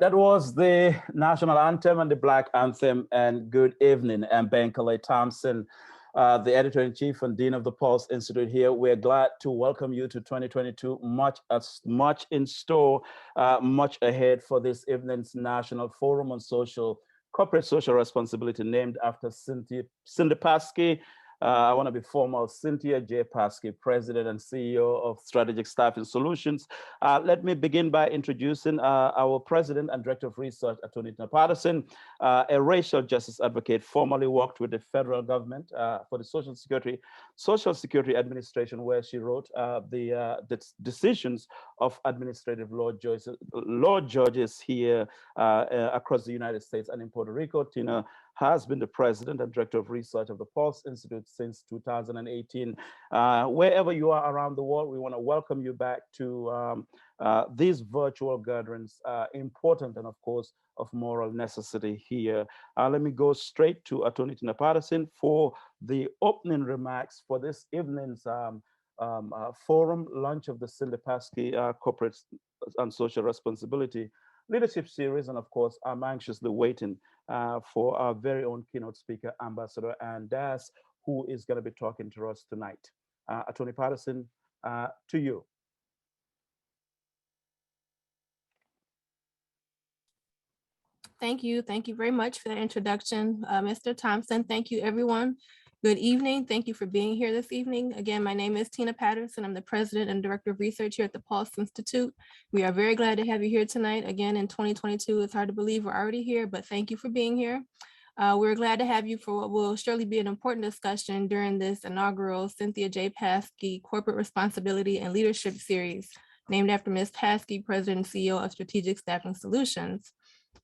That was the national anthem and the Black anthem. And good evening. I'm Bankole Thompson, the editor-in-chief and dean of the PuLSE Institute here. We're glad to welcome you to 2022. Much in store, much ahead for this evening's National Forum on Corporate Social Responsibility, named after Cindy Pasky. I want to be formal. Cynthia J. Pasky, President and CEO of Strategic Staffing Solutions. Let me begin by introducing our President and Director of Research, Attorney Patterson, a racial justice advocate, formerly worked with the federal government for the Social Security Administration, where she wrote the decisions of administrative law judges here across the United States and in Puerto Rico. Tina has been the president and director of research of the PuLSE Institute since 2018. Wherever you are around the world, we want to welcome you back to these virtual gatherings, important and of course of moral necessity here. Let me go straight to Attorney Tina Patterson for the opening remarks for this evening's forum launch of the Cindy Pasky Corporate and Social Responsibility Leadership Series. And of course, I'm anxiously waiting for our very own keynote speaker, Ambassador Ann Das, who is going to be talking to us tonight. Attorney Patterson, to you. Thank you. Thank you very much for that introduction, Mr. Thompson. Thank you, everyone. Good evening. Thank you for being here this evening. Again, my name is Tina Patterson. I'm the President and Director of Research here at the PuLSE Institute. We are very glad to have you here tonight. Again, in 2022, it's hard to believe we're already here, but thank you for being here. We're glad to have you for what will surely be an important discussion during this inaugural Cynthia J. Pasky Corporate Responsibility and Leadership Series, named after Ms. Pasky, President and CEO of Strategic Staffing Solutions.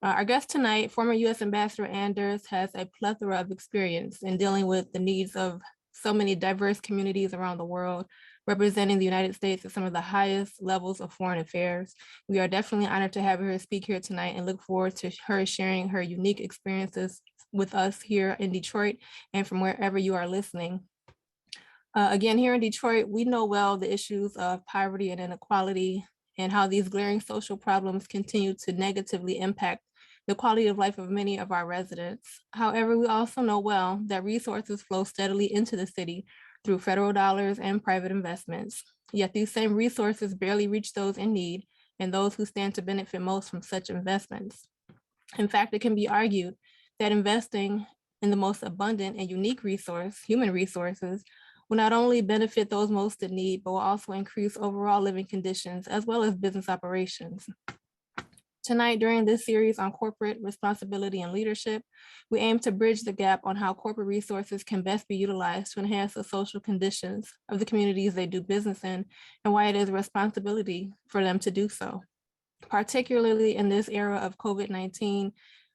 Our guest tonight, former U.S. Ambassador Anders, has a plethora of experience in dealing with the needs of so many diverse communities around the world, representing the United States at some of the highest levels of foreign affairs. We are definitely honored to have her speak here tonight and look forward to her sharing her unique experiences with us here in Detroit and from wherever you are listening. Again, here in Detroit, we know well the issues of poverty and inequality and how these glaring social problems continue to negatively impact the quality of life of many of our residents. However, we also know well that resources flow steadily into the city through federal dollars and private investments. Yet these same resources barely reach those in need and those who stand to benefit most from such investments. In fact, it can be argued that investing in the most abundant and unique resource, human resources, will not only benefit those most in need, but will also increase overall living conditions as well as business operations. Tonight, during this series on corporate responsibility and leadership, we aim to bridge the gap on how corporate resources can best be utilized to enhance the social conditions of the communities they do business in, and why it is a responsibility for them to do so. Particularly in this era of COVID-19,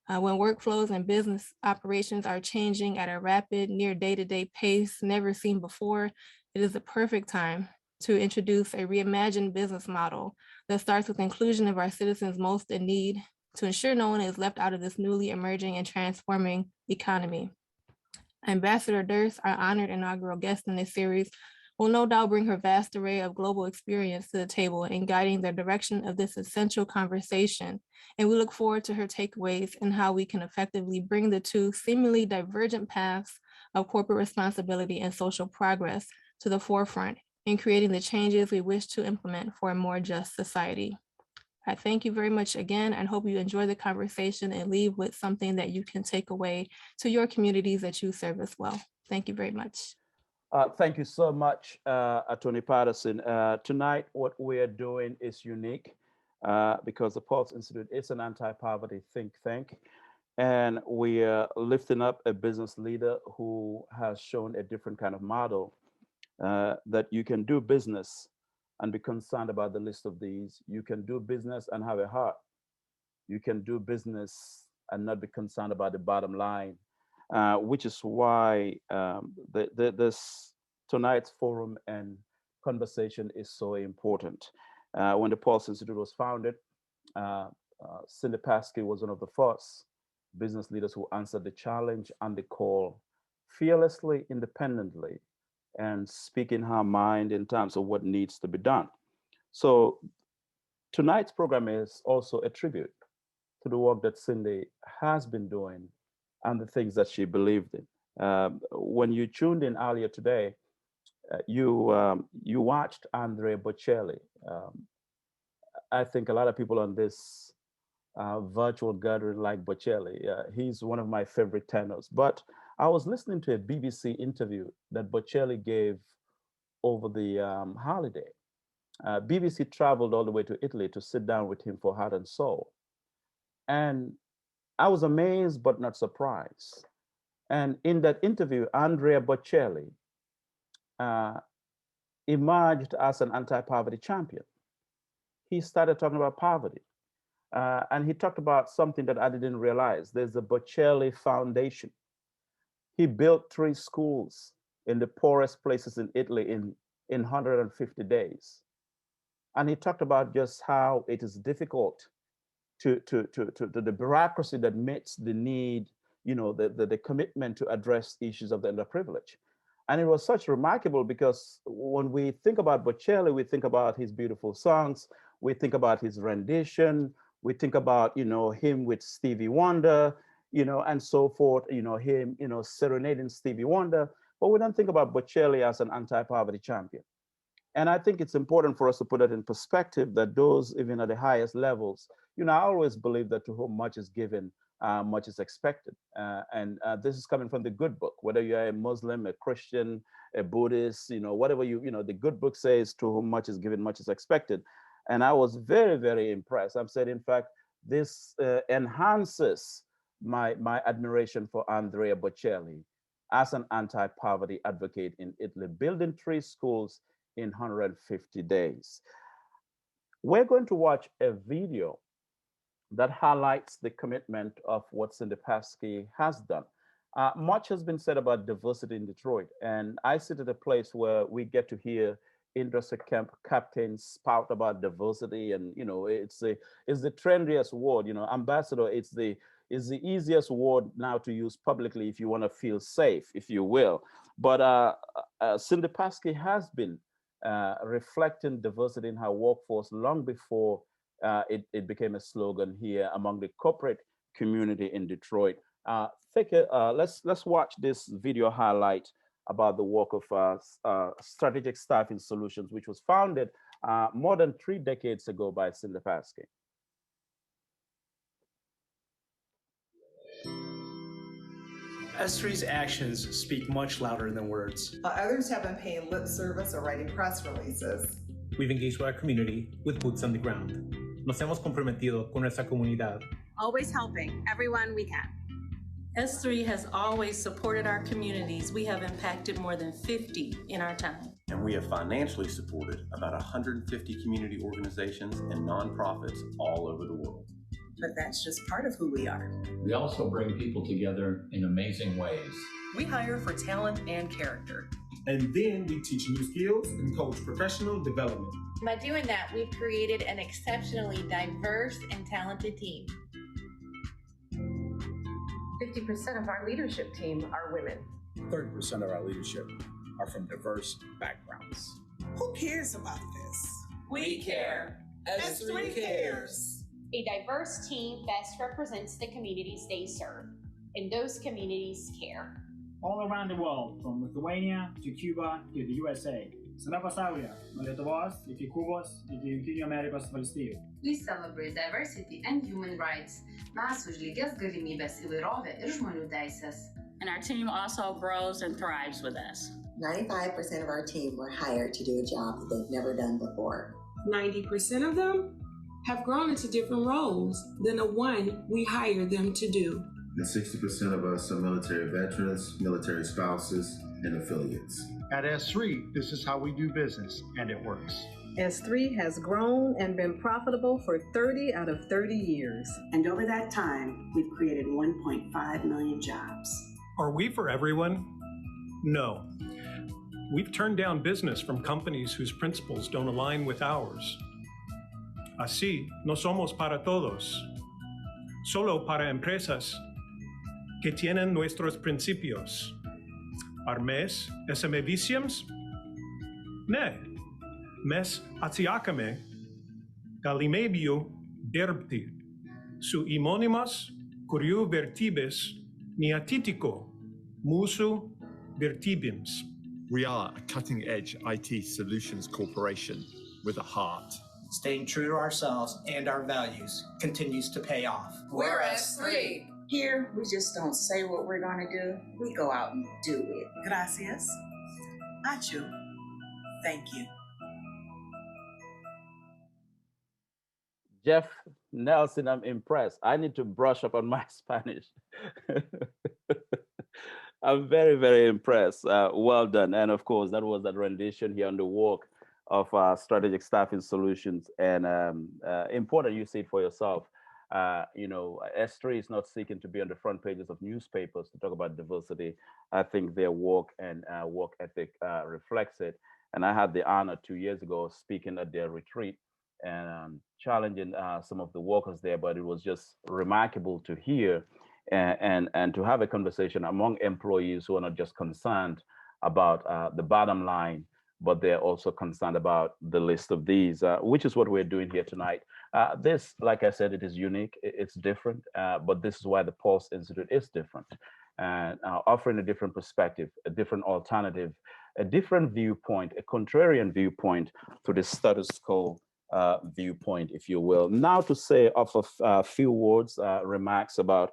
when workflows and business operations are changing at a rapid, near day-to-day pace never seen before, it is the perfect time to introduce a reimagined business model that starts with inclusion of our citizens most in need to ensure no one is left out of this newly emerging and transforming economy. Ambassador Durst, our honored inaugural guest in this series, will no doubt bring her vast array of global experience to the table in guiding the direction of this essential conversation. And we look forward to her takeaways and how we can effectively bring the two seemingly divergent paths of corporate responsibility and social progress to the forefront in creating the changes we wish to implement for a more just society. I thank you very much again and hope you enjoy the conversation and leave with something that you can take away to your communities that you serve as well. Thank you very much. Thank you so much, Attorney Patterson. Tonight, what we're doing is unique because the PuLSE Institute is an anti-poverty think tank. And we are lifting up a business leader who has shown a different kind of model that you can do business and be concerned about the list of these. You can do business and have a heart. You can do business and not be concerned about the bottom line, which is why this tonight's forum and conversation is so important. When the PuLSE Institute was founded, Cindy Pasky was one of the first business leaders who answered the challenge and the call fearlessly, independently, and speaking her mind in terms of what needs to be done. So tonight's program is also a tribute to the work that Cindy has been doing and the things that she believed in. When you tuned in earlier today, you watched Andrea Bocelli. I think a lot of people on this virtual gathering like Bocelli. He's one of my favorite tenors. But I was listening to a BBC interview that Bocelli gave over the holiday. BBC traveled all the way to Italy to sit down with him for Heart and Soul. And I was amazed but not surprised. And in that interview, Andrea Bocelli uh, emerged as an anti-poverty champion. He started talking about poverty. And he talked about something that I didn't realize. There's the Bocelli Foundation. He built 3 schools in the poorest places in Italy in 150 days. And he talked about just how it is difficult to the bureaucracy that meets the need, the commitment to address issues of the underprivileged. And it was such remarkable because when we think about Bocelli, we think about his beautiful songs, we think about his rendition, we think about, him with Stevie Wonder, and so forth, him, serenading Stevie Wonder, but we don't think about Bocelli as an anti-poverty champion. And I think it's important for us to put it in perspective that those, even at the highest levels, I always believe that to whom much is given, much is expected. And this is coming from the good book, whether you're a Muslim, a Christian, a Buddhist, whatever the good book says, to whom much is given, much is expected. And I was very, very impressed. I've said, in fact, this enhances my admiration for Andrea Bocelli as an anti-poverty advocate in Italy, building 3 schools in 150 days. We're going to watch a video that highlights the commitment of what Cindy Pasky has done. Much has been said about diversity in Detroit, and I sit at a place where we get to hear industry captains spout about diversity, and it's the trendiest word. Ambassador, it's the easiest word now to use publicly if you want to feel safe, if you will. But Cindy Pasky has been reflecting diversity in her workforce long before it became a slogan here among the corporate community in Detroit. Let's watch this video highlight about the work of Strategic Staffing Solutions, which was founded more than 3 decades ago by Cindy Pasky. S3's actions speak much louder than words. Others have been paying lip service or writing press releases. We've engaged with our community with boots on the ground. Nos hemos comprometido con nuestra comunidad. Always helping everyone we can. S3 has always supported our communities. We have impacted more than 50 in our time. And we have financially supported about 150 community organizations and nonprofits all over the world. But that's just part of who we are. We also bring people together in amazing ways. We hire for talent and character. And then we teach new skills and coach professional development. By doing that, we've created an exceptionally diverse and talented team. 50% of our leadership team are women. 30% of our leadership are from diverse backgrounds. Who cares about this? We care. S3 cares. A diverse team best represents the communities they serve, and those communities care. All around the world, from Lithuania to Cuba to the USA. Visame pasaulyje, nuo Lietuvos iki Kubos iki Jungtinių Amerikos valstijų. We celebrate diversity and human rights. Mes už lygias galimybes, įvairovę ir žmonių teisės. And our team also grows and thrives with us. 95% of our team were hired to do a job that they've never done before. 90% of them have grown into different roles than the one we hired them to do. And 60% of us are military veterans, military spouses, and affiliates. At S3, this is how we do business, and it works. S3 has grown and been profitable for 30 out of 30 years. And over that time, we've created 1.5 million jobs. Are we for everyone? No. We've turned down business from companies whose principles don't align with ours. Así, no somos para todos, solo para empresas que tienen nuestros principios. Armes esame visiams? Ne, mes atiakame galimebiu derbti. su imonimas kuriu vertibes niatitiko musu vertibims. We are a cutting-edge IT solutions corporation with a heart. Staying true to ourselves and our values continues to pay off. We're S3. Here, we just don't say what we're going to do. We go out and do it. Gracias. Achu. Thank you. Jeff Nelson, I'm impressed. I need to brush up on my Spanish. I'm very, very impressed. Well done. And of course, that was that rendition here on the work of strategic staffing solutions. And important you see it for yourself. S3 is not seeking to be on the front pages of newspapers to talk about diversity. I think their work and work ethic reflects it. And I had the honor 2 years ago speaking at their retreat and challenging some of the workers there, but it was just remarkable to hear and to have a conversation among employees who are not just concerned about the bottom line, but they're also concerned about the list of these, which is what we're doing here tonight. This, like I said, it is unique, it's different, but this is why the PuLSE Institute is different, and offering a different perspective, a different alternative, a different viewpoint, a contrarian viewpoint to the status quo viewpoint, if you will. Now to say off of a few words, remarks about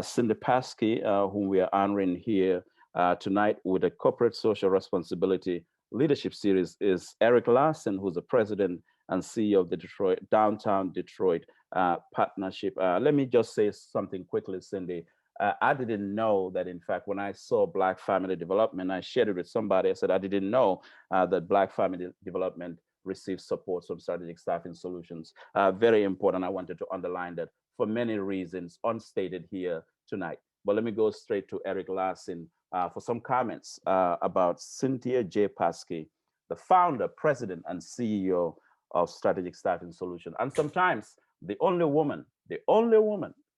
Cindy Pasky, whom we are honoring here tonight with a corporate social responsibility leadership series, is Eric Larson, who's the president and CEO of the Downtown Detroit Partnership. Let me just say something quickly, Cindy. I didn't know that, in fact, when I saw Black Family Development, I shared it with somebody. I said, I didn't know that Black Family Development receives support from Strategic Staffing Solutions. Very important. I wanted to underline that for many reasons unstated here tonight. But let me go straight to Eric Larson for some comments about Cynthia J. Pasky, the founder, president, and CEO of Strategic Staffing Solutions. And sometimes the only woman,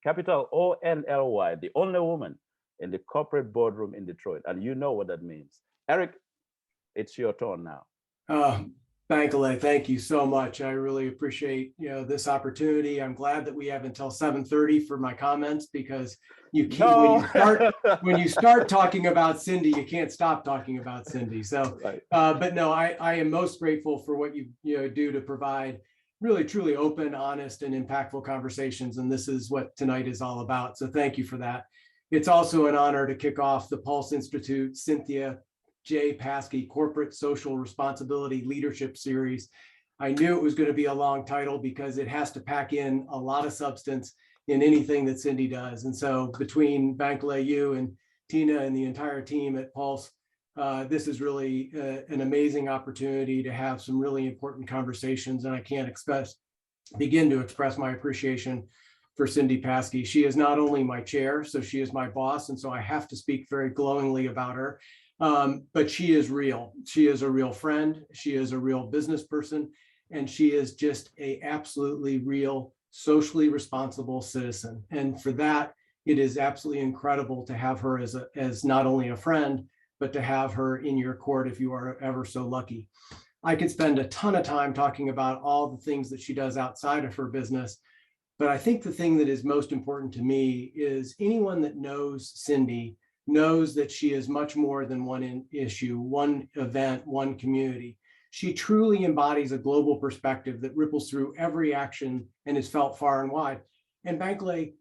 capital ONLY, the only woman in the corporate boardroom in Detroit. And you know what that means. Eric, it's your turn now. Bankole, thank you so much. I really appreciate this opportunity. I'm glad that we have until 7:30 for my comments, because you can't, when you start talking about Cindy, you can't stop talking about Cindy. So, but no, I am most grateful for what you do to provide really truly open, honest, and impactful conversations. And this is what tonight is all about. So thank you for that. It's also an honor to kick off the PuLSE Institute Cynthia J. Pasky Corporate Social Responsibility Leadership Series. I knew it was going to be a long title because it has to pack in a lot of substance in anything that Cindy does. And so between Bankole, you and Tina and the entire team at PuLSE, this is really an amazing opportunity to have some really important conversations. And I can't begin to express my appreciation for Cindy Pasky. She is not only my chair, so she is my boss. And so I have to speak very glowingly about her. But she is real. She is a real friend. She is a real business person. And she is just an absolutely real, socially responsible citizen. And for that, it is absolutely incredible to have her as not only a friend, but to have her in your court if you are ever so lucky. I could spend a ton of time talking about all the things that she does outside of her business. But I think the thing that is most important to me is anyone that knows Cindy knows that she is much more than one issue, one event, one community. She truly embodies a global perspective that ripples through every action and is felt far and wide. And Bankole,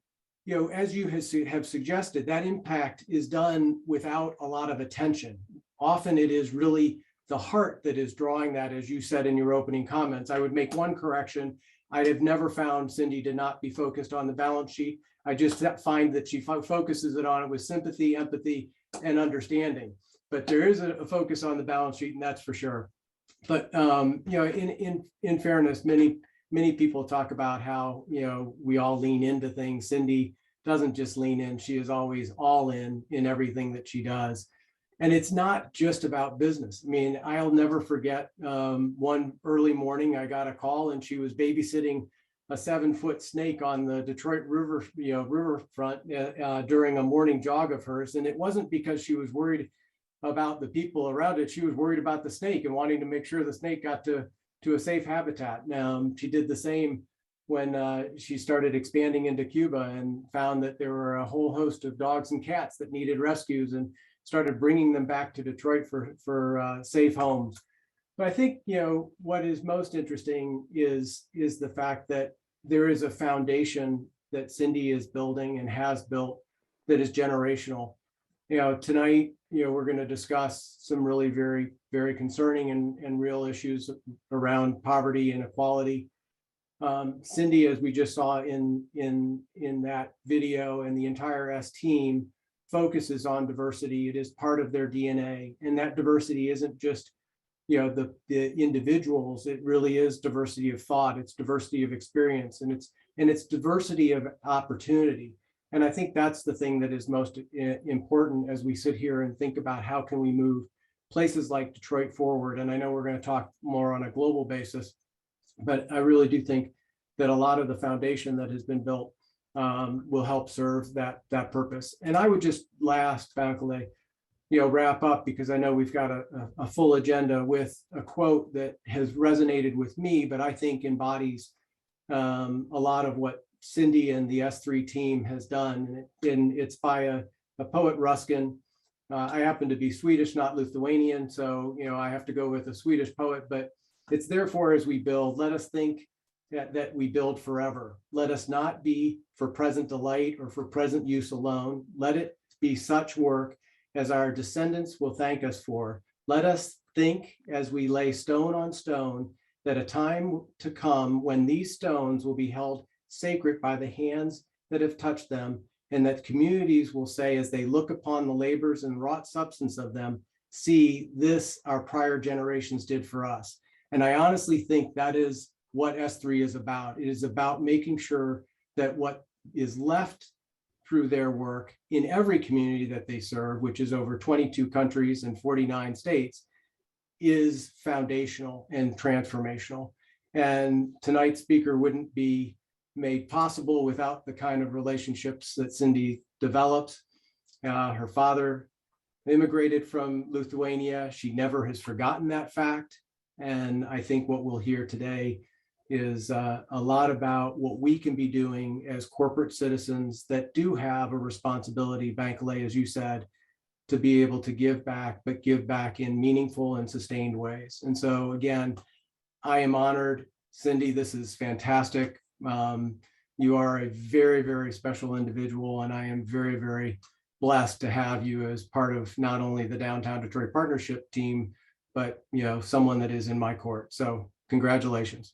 as you have suggested, that impact is done without a lot of attention. Often it is really the heart that is drawing that, as you said in your opening comments. I would make one correction. I have never found Cindy to not be focused on the balance sheet. I just find that she focuses on it with sympathy, empathy, and understanding. But there is a focus on the balance sheet, and that's for sure. But in fairness, many people talk about how we all lean into things. Cindy doesn't just lean in; she is always all in everything that she does. And it's not just about business. I mean, I'll never forget one early morning I got a call, and she was babysitting a 7-foot snake on the Detroit River, riverfront during a morning jog of hers. And it wasn't because she was worried about the people around it. She was worried about the snake and wanting to make sure the snake got to a safe habitat. She did the same when she started expanding into Cuba and found that there were a whole host of dogs and cats that needed rescues, and started bringing them back to Detroit for safe homes. But I think, what is most interesting is the fact that there is a foundation that Cindy is building and has built that is generational. Tonight, we're going to discuss some really very, very concerning and real issues around poverty and inequality. Cindy, as we just saw in that video, and the entire S team focuses on diversity. It is part of their DNA, and that diversity isn't just the individuals. It really is diversity of thought. It's diversity of experience, and it's diversity of opportunity. And I think that's the thing that is most important as we sit here and think about how can we move places like Detroit forward. And I know we're going to talk more on a global basis, but I really do think that a lot of the foundation that has been built will help serve that purpose. And I would just last, Bankole, wrap up, because I know we've got a full agenda with a quote that has resonated with me, but I think embodies a lot of what Cindy and the S3 team has done. And it's by a poet, Ruskin. I happen to be Swedish, not Lithuanian, so I have to go with a Swedish poet, but it's therefore as we build, let us think that we build forever. Let us not be for present delight or for present use alone. Let it be such work as our descendants will thank us for. Let us think as we lay stone on stone that a time to come when these stones will be held sacred by the hands that have touched them, and that communities will say as they look upon the labors and wrought substance of them, see this our prior generations did for us. And I honestly think that is what S3 is about. It is about making sure that what is left through their work in every community that they serve, which is over 22 countries and 49 states, is foundational and transformational. And tonight's speaker wouldn't be made possible without the kind of relationships that Cindy developed. Her father immigrated from Lithuania. She never has forgotten that fact. And I think what we'll hear today is a lot about what we can be doing as corporate citizens that do have a responsibility, Bankole, as you said, to be able to give back, but give back in meaningful and sustained ways. And so again, I am honored. Cindy, this is fantastic. You are a very, very special individual, and I am very, very blessed to have you as part of not only the Downtown Detroit Partnership team, but someone that is in my court. So congratulations.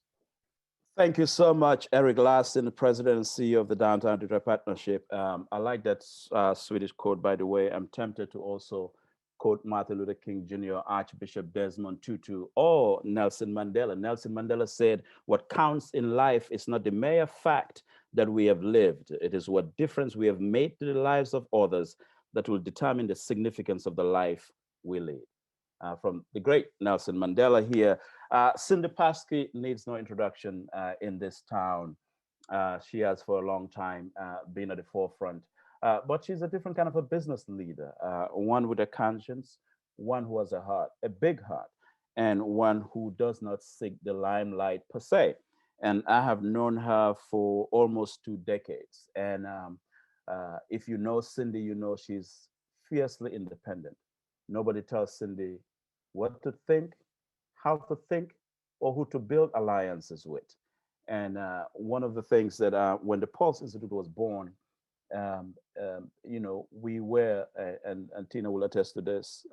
Thank you so much, Eric Larson, the President and CEO of the Downtown Detroit Partnership. I like that Swedish quote, by the way. I'm tempted to also quote Martin Luther King Jr., Archbishop Desmond Tutu, or Nelson Mandela. Nelson Mandela said, what counts in life is not the mere fact that we have lived. It is what difference we have made to the lives of others that will determine the significance of the life we live. From the great Nelson Mandela here. Cindy Pasky needs no introduction in this town. She has for a long time been at the forefront, but she's a different kind of a business leader, one with a conscience, one who has a heart, a big heart, and one who does not seek the limelight per se. And I have known her for almost 2 decades. And if you know Cindy, you know she's fiercely independent. Nobody tells Cindy what to think, how to think, or who to build alliances with. And one of the things that when the PuLSE Institute was born, we were, and Tina will attest to this,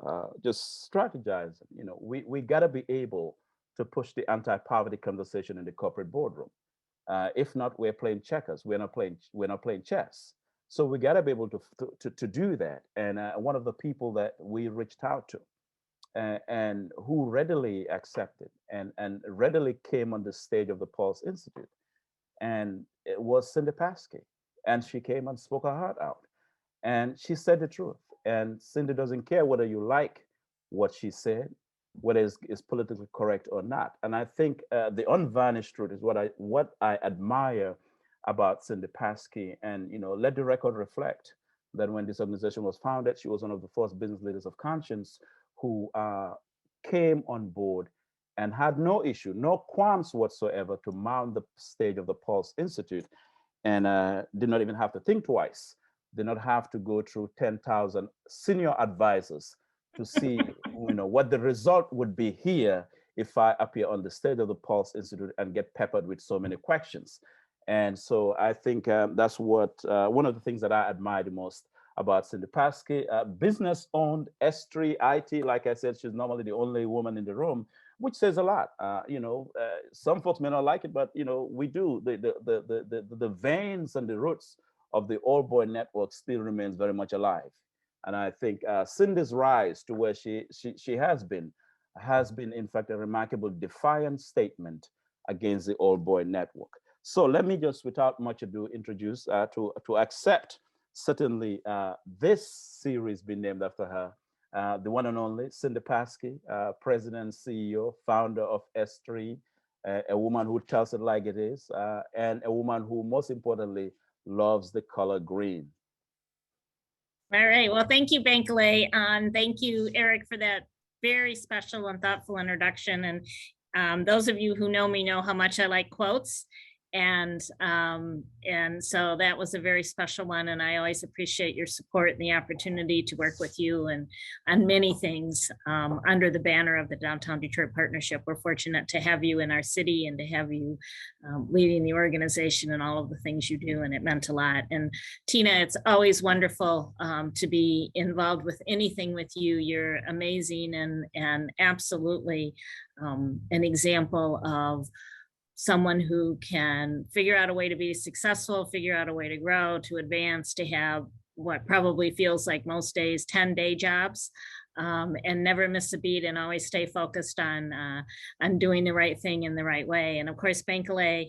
just strategizing. We got to be able to push the anti-poverty conversation in the corporate boardroom. If not, we're playing checkers. We're not playing chess. So we got to be able to do that. And one of the people that we reached out to and who readily accepted and readily came on the stage of the PuLSE Institute, and it was Cindy Pasky. And she came and spoke her heart out. And she said the truth. And Cindy doesn't care whether you like what she said, whether it's politically correct or not. And I think the unvarnished truth is what I admire about Cindy Pasky. And let the record reflect that when this organization was founded, she was one of the first business leaders of conscience who came on board and had no issue, no qualms whatsoever to mount the stage of the PuLSE Institute, and did not even have to think twice, did not have to go through 10,000 senior advisors to see what the result would be here if I appear on the stage of the PuLSE Institute and get peppered with so many questions. And so I think that's what one of the things that I admire the most about Cindy Pasky, business-owned, S3 IT. Like I said, she's normally the only woman in the room, which says a lot. Some folks may not like it, but we do. The veins and the roots of the All Boy Network still remains very much alive. And I think Cindy's rise to where she has been in fact a remarkable defiant statement against the All Boy Network. So let me just, without much ado, introduce to accept certainly this series being named after her, the one and only Cindy Pasky, President, CEO, founder of S3, a woman who tells it like it is, and a woman who most importantly loves the color green. All right, well, thank you, Bankole. Thank you, Eric, for that very special and thoughtful introduction. And those of you who know me know how much I like quotes. And so that was a very special one. And I always appreciate your support and the opportunity to work with you and on many things under the banner of the Downtown Detroit Partnership. We're fortunate to have you in our city and to have you leading the organization and all of the things you do. And it meant a lot. And Tina, it's always wonderful to be involved with anything with you. You're amazing and absolutely an example of someone who can figure out a way to be successful, figure out a way to grow, to advance, to have what probably feels like most days 10 day jobs, and never miss a beat and always stay focused on doing the right thing in the right way. And of course, Bankole,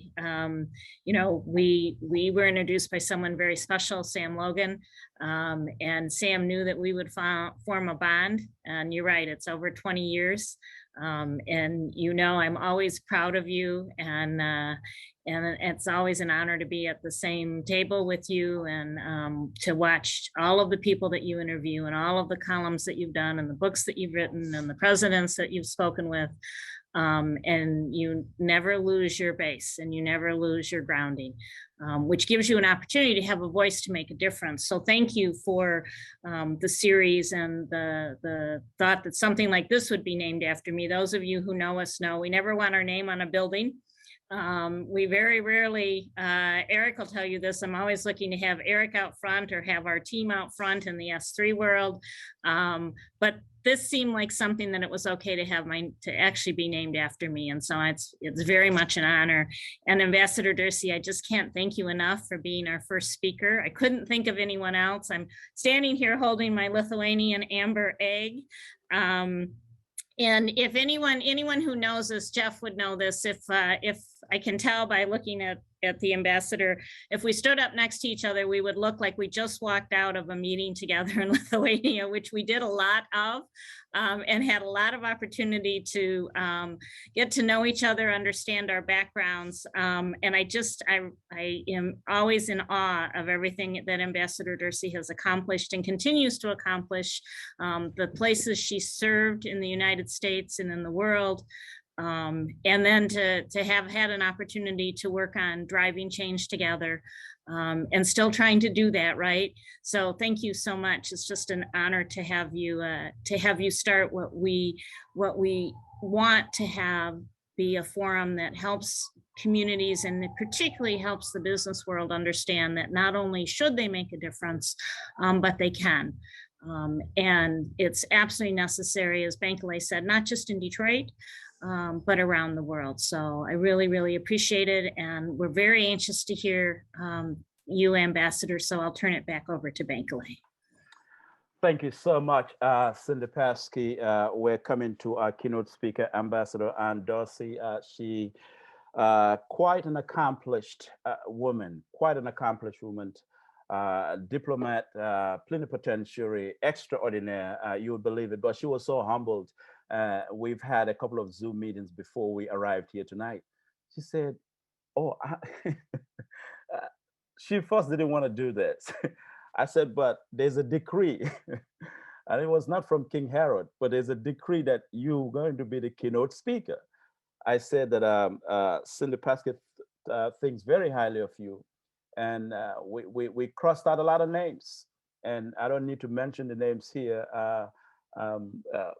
we were introduced by someone very special, Sam Logan, and Sam knew that we would form a bond. And you're right, it's over 20 years. And I'm always proud of you, and it's always an honor to be at the same table with you and to watch all of the people that you interview and all of the columns that you've done and the books that you've written and the presidents that you've spoken with. And you never lose your base and you never lose your grounding, which gives you an opportunity to have a voice to make a difference. So thank you for the series and the thought that something like this would be named after me. Those of you who know us know we never want our name on a building. We very rarely, Eric will tell you this, I'm always looking to have Eric out front or have our team out front in the S3 world. But this seemed like something that it was okay to have to actually be named after me. And so it's very much an honor. And Ambassador Dursey, I just can't thank you enough for being our first speaker. I couldn't think of anyone else. I'm standing here holding my Lithuanian amber egg. And if anyone who knows us, Jeff would know this, if I can tell by looking at the ambassador, if we stood up next to each other, we would look like we just walked out of a meeting together in Lithuania, which we did a lot of, and had a lot of opportunity to get to know each other, understand our backgrounds. And I am always in awe of everything that Ambassador Dursey has accomplished and continues to accomplish, the places she served in the United States and in the world. And then to have had an opportunity to work on driving change together, and still trying to do that, right? So thank you so much. It's just an honor to have you start what we want to have be a forum that helps communities and it particularly helps the business world understand that not only should they make a difference, but they can. And it's absolutely necessary, as Bankole said, not just in Detroit, but around the world. So I really, really appreciate it. And we're very anxious to hear you, Ambassador. So I'll turn it back over to Bankole. Thank you so much, Cindy Pasky. We're coming to our keynote speaker, Ambassador Ann Dorsey. She quite an accomplished woman, diplomat, plenipotentiary, extraordinaire, you would believe it, but she was so humbled. We've had a couple of Zoom meetings before we arrived here tonight. She said, she first didn't want to do this. I said, but there's a decree, and it was not from King Herod, but there's a decree that you're going to be the keynote speaker. I said that Cindy Pasky thinks very highly of you, and we crossed out a lot of names, and I don't need to mention the names here. Um, uh,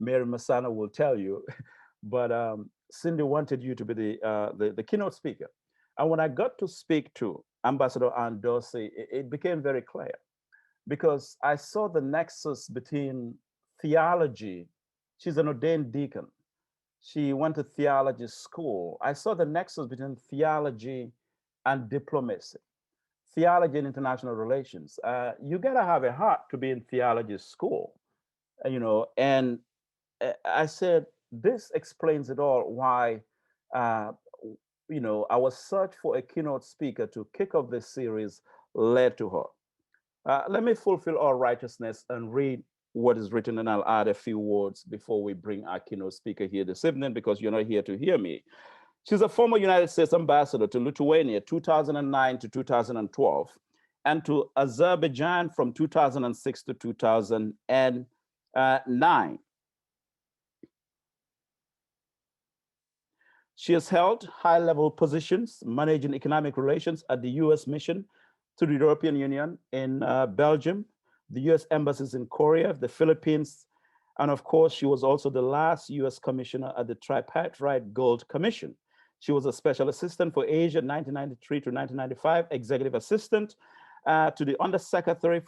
Mary Masana will tell you, but Cindy wanted you to be the keynote speaker. And when I got to speak to Ambassador Ann Dorsey, it became very clear because I saw the nexus between theology. She's an ordained deacon. She went to theology school. I saw the nexus between theology and diplomacy, theology and international relations. You gotta have a heart to be in theology school, and I said, this explains it all why, uh, our search for a keynote speaker to kick off this series led to her. Let me fulfill all righteousness and read what is written, and I'll add a few words before we bring our keynote speaker here this evening because you're not here to hear me. She's a former United States ambassador to Lithuania 2009 to 2012 and to Azerbaijan from 2006 to 2009. She has held high-level positions managing economic relations at the U.S. mission to the European Union in Belgium, the U.S. embassies in Korea, the Philippines, and of course, she was also the last U.S. commissioner at the Tripartite Gold Commission. She was a special assistant for Asia 1993 to 1995, executive assistant to the Undersecretary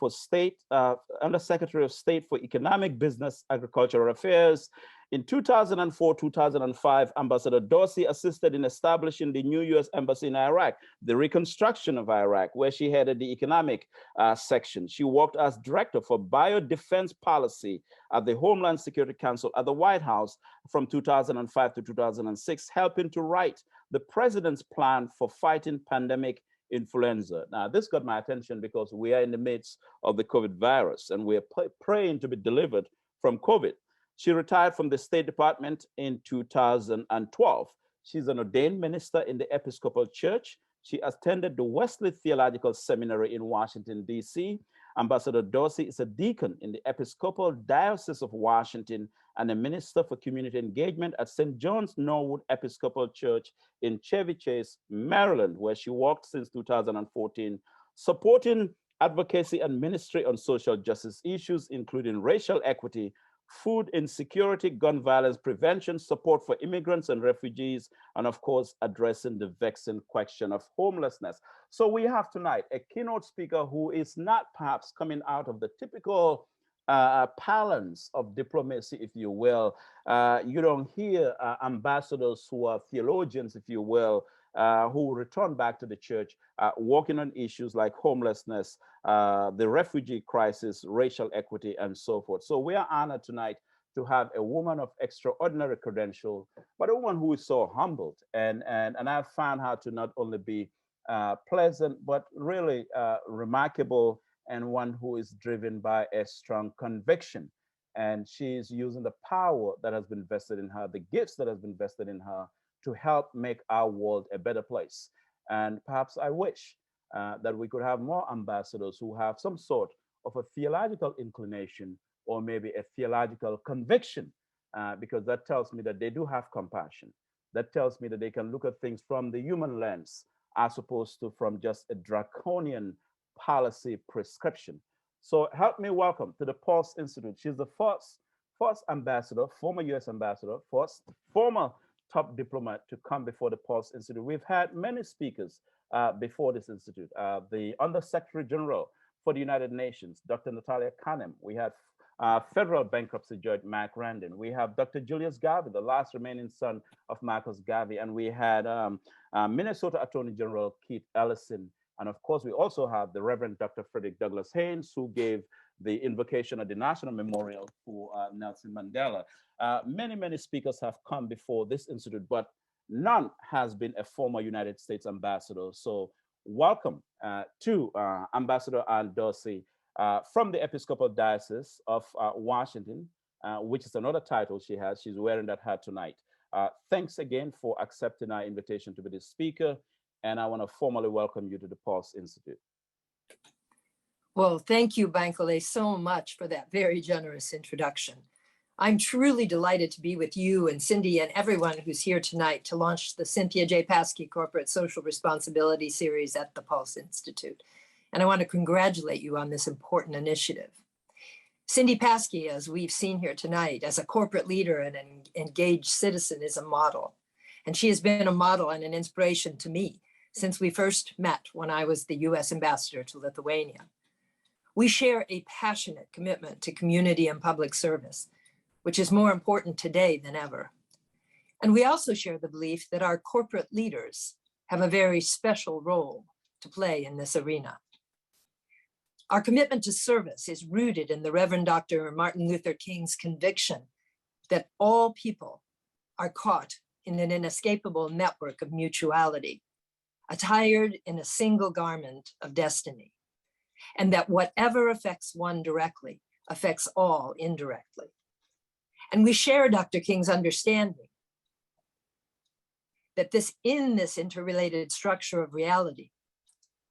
of State for Economic Business, Agricultural Affairs. In 2004-2005, Ambassador Dorsey assisted in establishing the new U.S. Embassy in Iraq, the reconstruction of Iraq, where she headed the economic section. She worked as director for biodefense policy at the Homeland Security Council at the White House from 2005 to 2006, helping to write the president's plan for fighting pandemic influenza. Now, this got my attention because we are in the midst of the COVID virus and we're praying to be delivered from COVID. She retired from the State Department in 2012. She's an ordained minister in the Episcopal Church. She attended the Wesley Theological Seminary in Washington, D.C. Ambassador Dorsey is a deacon in the Episcopal Diocese of Washington and a minister for community engagement at St. John's Norwood Episcopal Church in Chevy Chase, Maryland, where she worked since 2014, supporting advocacy and ministry on social justice issues, including racial equity, food insecurity, gun violence prevention, support for immigrants and refugees, and of course, addressing the vexing question of homelessness. So we have tonight a keynote speaker who is not perhaps coming out of the typical parlance of diplomacy, if you will. You don't hear ambassadors who are theologians, if you will, who return back to the church, working on issues like homelessness, the refugee crisis, racial equity, and so forth. So we are honored tonight to have a woman of extraordinary credential, but a woman who is so humbled. And I've found her to not only be pleasant, but really remarkable, and one who is driven by a strong conviction. And she's using the power that has been vested in her, the gifts that has been vested in her, to help make our world a better place. And perhaps I wish that we could have more ambassadors who have some sort of a theological inclination or maybe a theological conviction, because that tells me that they do have compassion. That tells me that they can look at things from the human lens as opposed to from just a draconian policy prescription. So help me welcome to the PuLSE Institute. She's the first ambassador, former US ambassador, former top diplomat to come before the PuLSE Institute. We've had many speakers before this institute. The Undersecretary General for the United Nations, Dr. Natalia Kanem. We had federal bankruptcy judge Mark Randin. We have Dr. Julius Garvey, the last remaining son of Marcus Garvey. And we had Minnesota Attorney General Keith Ellison. And of course, we also have the Reverend Dr. Frederick Douglass Haynes, who gave the invocation at the National Memorial for Nelson Mandela. Many, many speakers have come before this institute, but none has been a former United States ambassador. So welcome to Ambassador Ann Dorsey from the Episcopal Diocese of Washington, which is another title she has. She's wearing that hat tonight. Thanks again for accepting our invitation to be the speaker. And I want to formally welcome you to the PuLSE Institute. Well, thank you, Bankole, so much for that very generous introduction. I'm truly delighted to be with you and Cindy and everyone who's here tonight to launch the Cynthia J. Pasky Corporate Social Responsibility Series at the PuLSE Institute. And I want to congratulate you on this important initiative. Cindy Pasky, as we've seen here tonight, as a corporate leader and an engaged citizen, is a model. And she has been a model and an inspiration to me since we first met when I was the US ambassador to Lithuania. We share a passionate commitment to community and public service, which is more important today than ever. And we also share the belief that our corporate leaders have a very special role to play in this arena. Our commitment to service is rooted in the Reverend Dr. Martin Luther King's conviction that all people are caught in an inescapable network of mutuality, attired in a single garment of destiny, and that whatever affects one directly affects all indirectly. And we share Dr. King's understanding that in this interrelated structure of reality,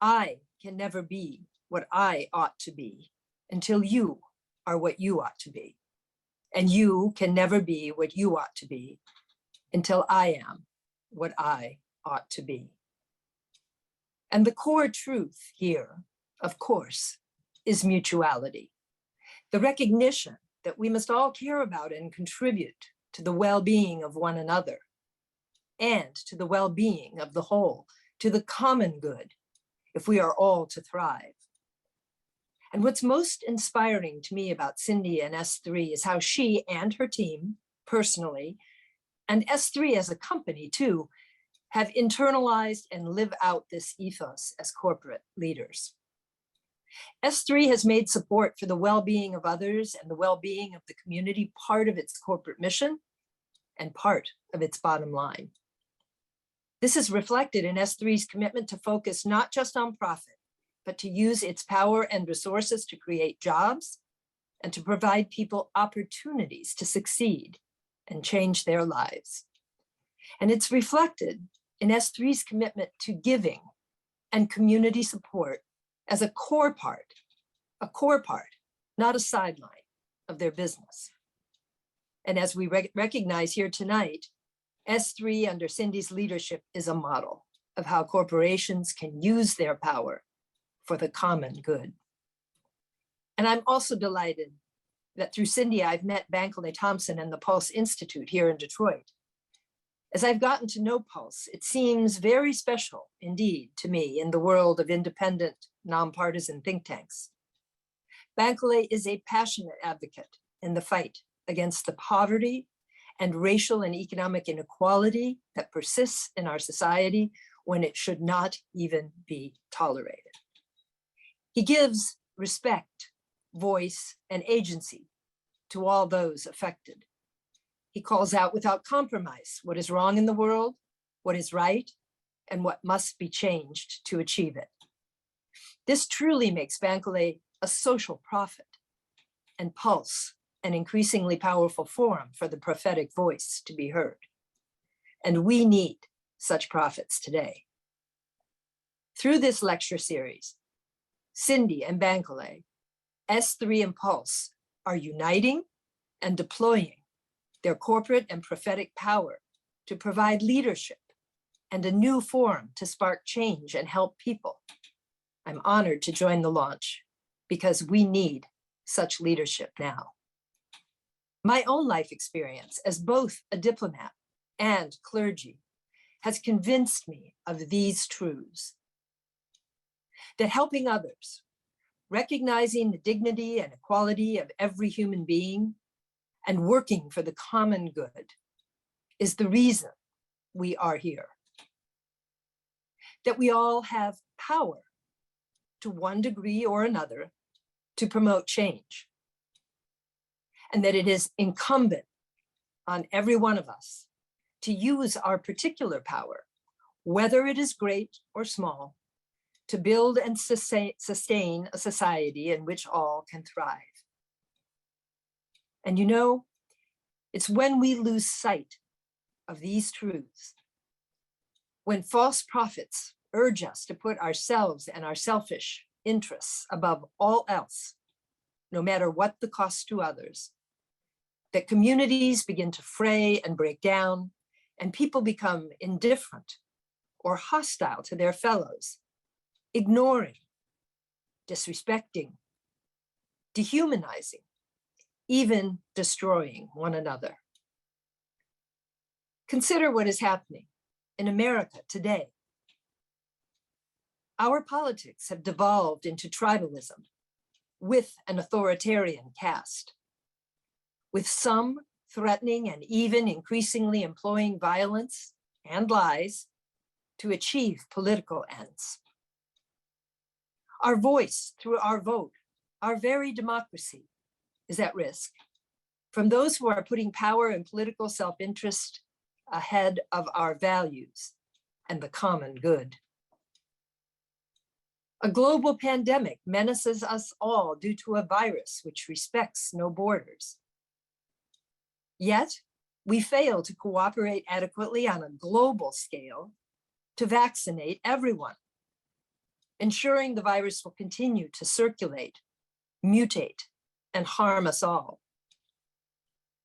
I can never be what I ought to be until you are what you ought to be. And you can never be what you ought to be until I am what I ought to be. And the core truth here, of course, is mutuality. The recognition that we must all care about and contribute to the well-being of one another and to the well-being of the whole, to the common good, if we are all to thrive. And what's most inspiring to me about Cindy and S3 is how she and her team personally, and S3 as a company too, have internalized and live out this ethos as corporate leaders. S3 has made support for the well-being of others and the well-being of the community part of its corporate mission and part of its bottom line. This is reflected in S3's commitment to focus not just on profit, but to use its power and resources to create jobs and to provide people opportunities to succeed and change their lives. And it's reflected in S3's commitment to giving and community support as a core part, not a sideline of their business. And as we recognize here tonight, S3 under Cindy's leadership is a model of how corporations can use their power for the common good. And I'm also delighted that through Cindy, I've met Bankley Thompson and the PuLSE Institute here in Detroit. As I've gotten to know PuLSE, it seems very special indeed to me in the world of independent, nonpartisan think tanks. Bankley is a passionate advocate in the fight against the poverty and racial and economic inequality that persists in our society when it should not even be tolerated. He gives respect, voice, and agency to all those affected. He calls out without compromise what is wrong in the world, what is right, and what must be changed to achieve it. This truly makes Bankley a social prophet and PuLSE an increasingly powerful forum for the prophetic voice to be heard. And we need such prophets today. Through this lecture series, Cindy and Bankley, S3 and PuLSE are uniting and deploying their corporate and prophetic power to provide leadership and a new forum to spark change and help people. I'm honored to join the launch because we need such leadership now. My own life experience as both a diplomat and clergy has convinced me of these truths. That helping others, recognizing the dignity and equality of every human being, and working for the common good is the reason we are here. That we all have power to one degree or another to promote change. And that it is incumbent on every one of us to use our particular power, whether it is great or small, to build and sustain a society in which all can thrive. And you know, it's when we lose sight of these truths, when false prophets urge us to put ourselves and our selfish interests above all else, no matter what the cost to others, that communities begin to fray and break down, and people become indifferent or hostile to their fellows, ignoring, disrespecting, dehumanizing, even destroying one another. Consider what is happening in America today. Our politics have devolved into tribalism with an authoritarian cast, with some threatening and even increasingly employing violence and lies to achieve political ends. Our voice through our vote, our very democracy, is at risk from those who are putting power and political self-interest ahead of our values and the common good. A global pandemic menaces us all due to a virus which respects no borders. Yet, we fail to cooperate adequately on a global scale to vaccinate everyone, ensuring the virus will continue to circulate, mutate, and harm us all.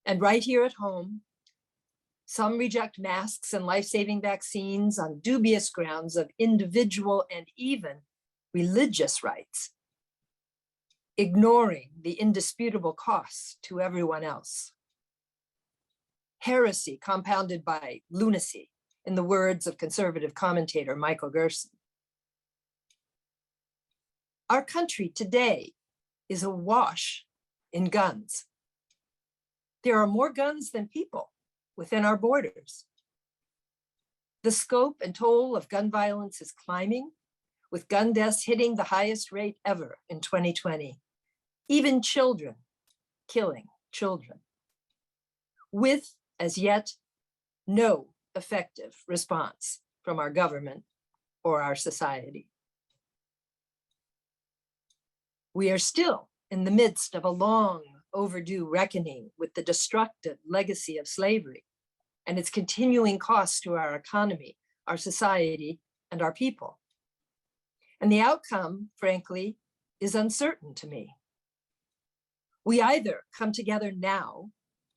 And right here at home, some reject masks and life-saving vaccines on dubious grounds of individual and even religious rights, ignoring the indisputable costs to everyone else. Heresy compounded by lunacy, in the words of conservative commentator Michael Gerson. Our country today is awash in guns. There are more guns than people within our borders. The scope and toll of gun violence is climbing, with gun deaths hitting the highest rate ever in 2020. Even children killing children, with as yet no effective response from our government or our society. We are still in the midst of a long overdue reckoning with the destructive legacy of slavery and its continuing costs to our economy, our society, and our people. And the outcome, frankly, is uncertain to me. We either come together now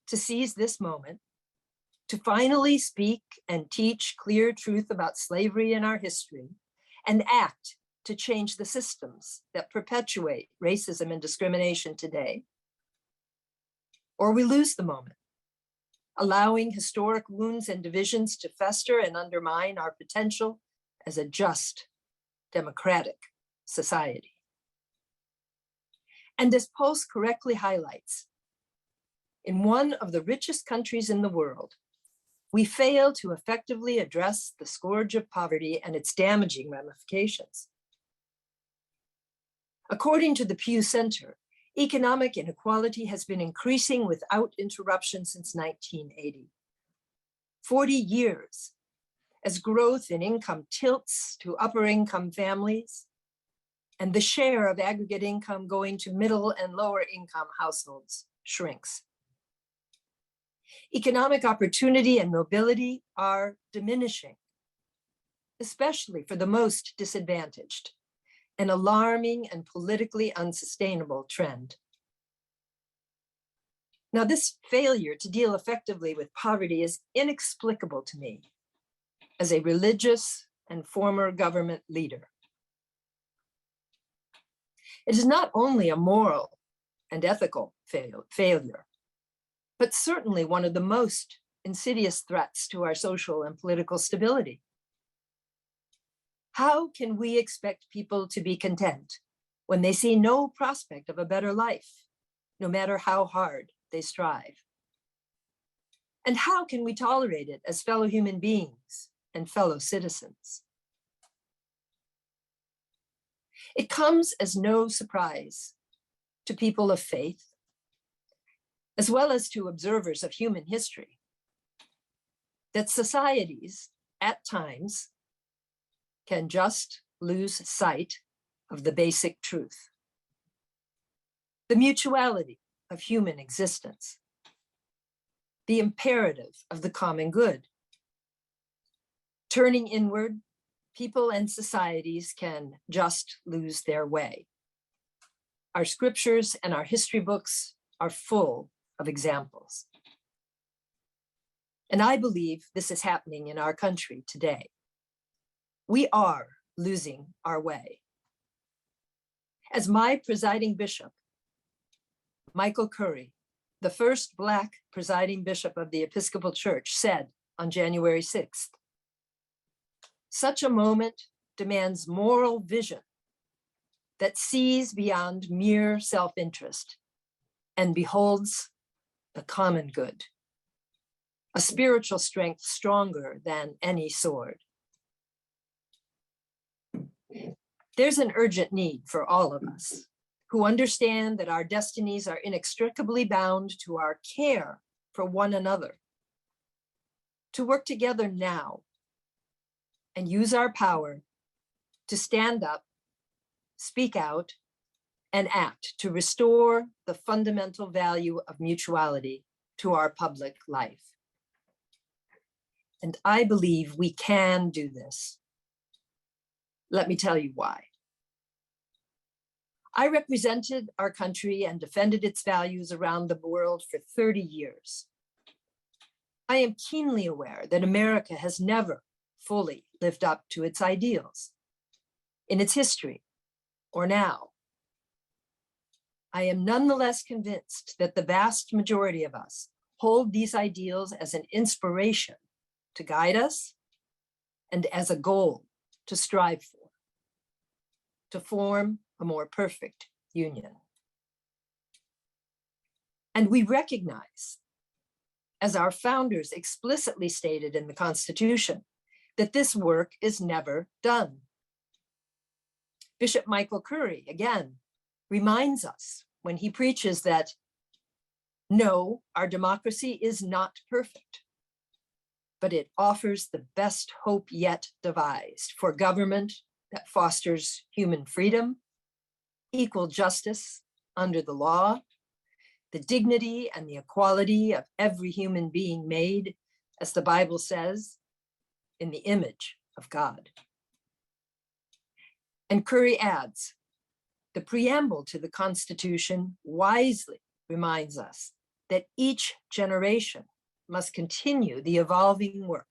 to seize this moment, to finally speak and teach clear truth about slavery in our history, and act to change the systems that perpetuate racism and discrimination today, or we lose the moment, allowing historic wounds and divisions to fester and undermine our potential as a just, democratic society. And as PuLSE correctly highlights, in one of the richest countries in the world, we fail to effectively address the scourge of poverty and its damaging ramifications. According to the Pew Center, economic inequality has been increasing without interruption since 1980. 40 years as growth in income tilts to upper income families and the share of aggregate income going to middle and lower income households shrinks. Economic opportunity and mobility are diminishing, especially for the most disadvantaged, an alarming and politically unsustainable trend. Now, this failure to deal effectively with poverty is inexplicable to me as a religious and former government leader. It is not only a moral and ethical failure, but certainly one of the most insidious threats to our social and political stability. How can we expect people to be content when they see no prospect of a better life, no matter how hard they strive? And how can we tolerate it as fellow human beings and fellow citizens? It comes as no surprise to people of faith, as well as to observers of human history, that societies at times can just lose sight of the basic truth, the mutuality of human existence, the imperative of the common good. Turning inward, people and societies can just lose their way. Our scriptures and our history books are full of examples. And I believe this is happening in our country today. We are losing our way. As my presiding bishop, Michael Curry, the first Black presiding bishop of the Episcopal Church, said on January 6th, "Such a moment demands moral vision that sees beyond mere self-interest and beholds the common good, a spiritual strength stronger than any sword." There's an urgent need for all of us who understand that our destinies are inextricably bound to our care for one another, to work together now and use our power to stand up, speak out, and act to restore the fundamental value of mutuality to our public life. And I believe we can do this. Let me tell you why. I represented our country and defended its values around the world for 30 years. I am keenly aware that America has never fully lived up to its ideals in its history or now. I am nonetheless convinced that the vast majority of us hold these ideals as an inspiration to guide us and as a goal to strive for, to form a more perfect union. And we recognize, as our founders explicitly stated in the Constitution, that this work is never done. Bishop Michael Curry, again, reminds us when he preaches that, no, our democracy is not perfect, but it offers the best hope yet devised for government that fosters human freedom, equal justice under the law, the dignity and the equality of every human being made, as the Bible says, in the image of God. And Curry adds, the preamble to the Constitution wisely reminds us that each generation must continue the evolving work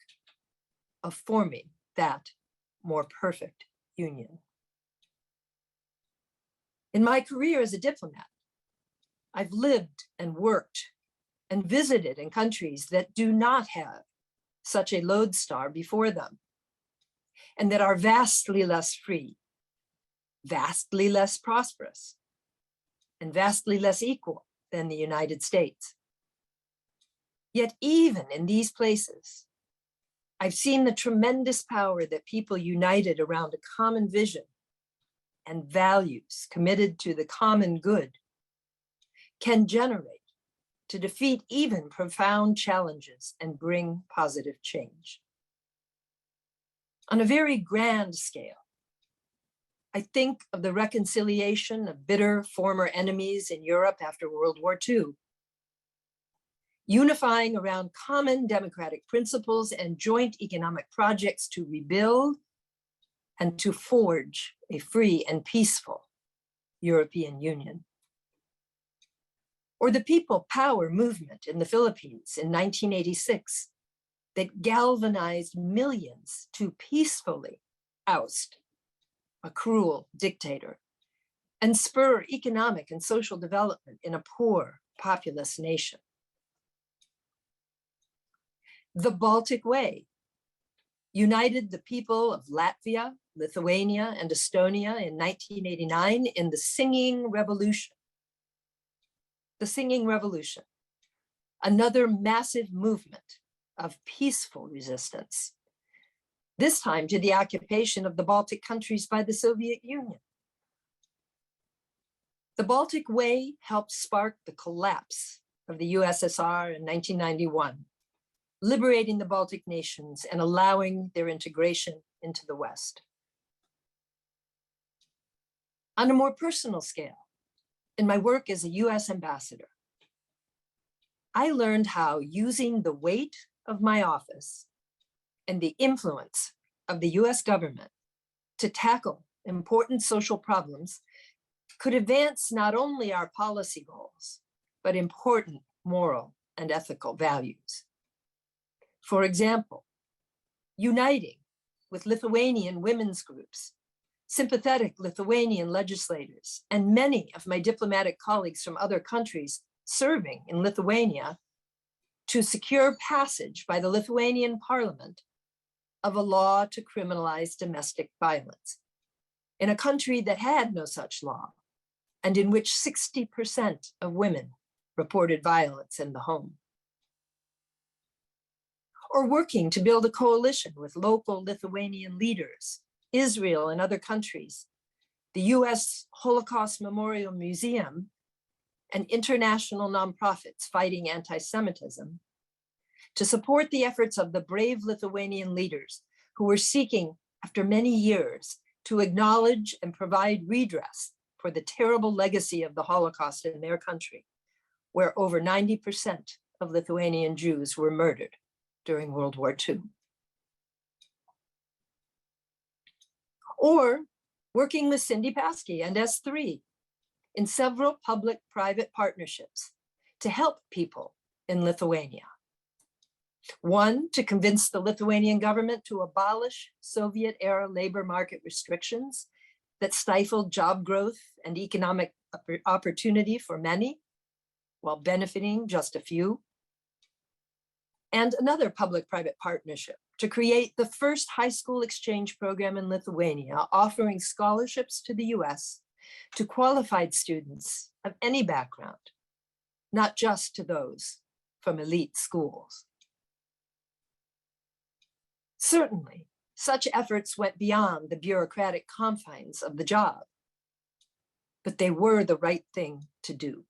of forming that more perfect union. In my career as a diplomat, I've lived and worked and visited in countries that do not have such a lodestar before them, and that are vastly less free, vastly less prosperous, and vastly less equal than the United States. Yet even in these places, I've seen the tremendous power that people united around a common vision and values committed to the common good can generate to defeat even profound challenges and bring positive change. On a very grand scale, I think of the reconciliation of bitter former enemies in Europe after World War II, unifying around common democratic principles and joint economic projects to rebuild and to forge a free and peaceful European Union. Or the People Power movement in the Philippines in 1986 that galvanized millions to peacefully oust a cruel dictator and spur economic and social development in a poor, populous nation. The Baltic Way united the people of Latvia, Lithuania, and Estonia in 1989 in the Singing Revolution. The Singing Revolution, another massive movement of peaceful resistance, this time to the occupation of the Baltic countries by the Soviet Union. The Baltic Way helped spark the collapse of the USSR in 1991, liberating the Baltic nations and allowing their integration into the West. On a more personal scale, in my work as a US ambassador, I learned how using the weight of my office and the influence of the US government to tackle important social problems could advance not only our policy goals, but important moral, and ethical values. For example, uniting with Lithuanian women's groups, sympathetic Lithuanian legislators, and many of my diplomatic colleagues from other countries serving in Lithuania to secure passage by the Lithuanian parliament of a law to criminalize domestic violence in a country that had no such law and in which 60% of women reported violence in the home. Or working to build a coalition with local Lithuanian leaders, Israel and other countries, the US Holocaust Memorial Museum, and international nonprofits fighting anti-Semitism, to support the efforts of the brave Lithuanian leaders who were seeking, after many years, to acknowledge and provide redress for the terrible legacy of the Holocaust in their country, where over 90% of Lithuanian Jews were murdered during World War II. Or working with Cindy Pasky and S3 in several public-private partnerships to help people in Lithuania. One, to convince the Lithuanian government to abolish Soviet-era labor market restrictions that stifled job growth and economic opportunity for many, while benefiting just a few. And another public-private partnership to create the first high school exchange program in Lithuania, offering scholarships to the US to qualified students of any background, not just to those from elite schools. Certainly, such efforts went beyond the bureaucratic confines of the job, but they were the right thing to do.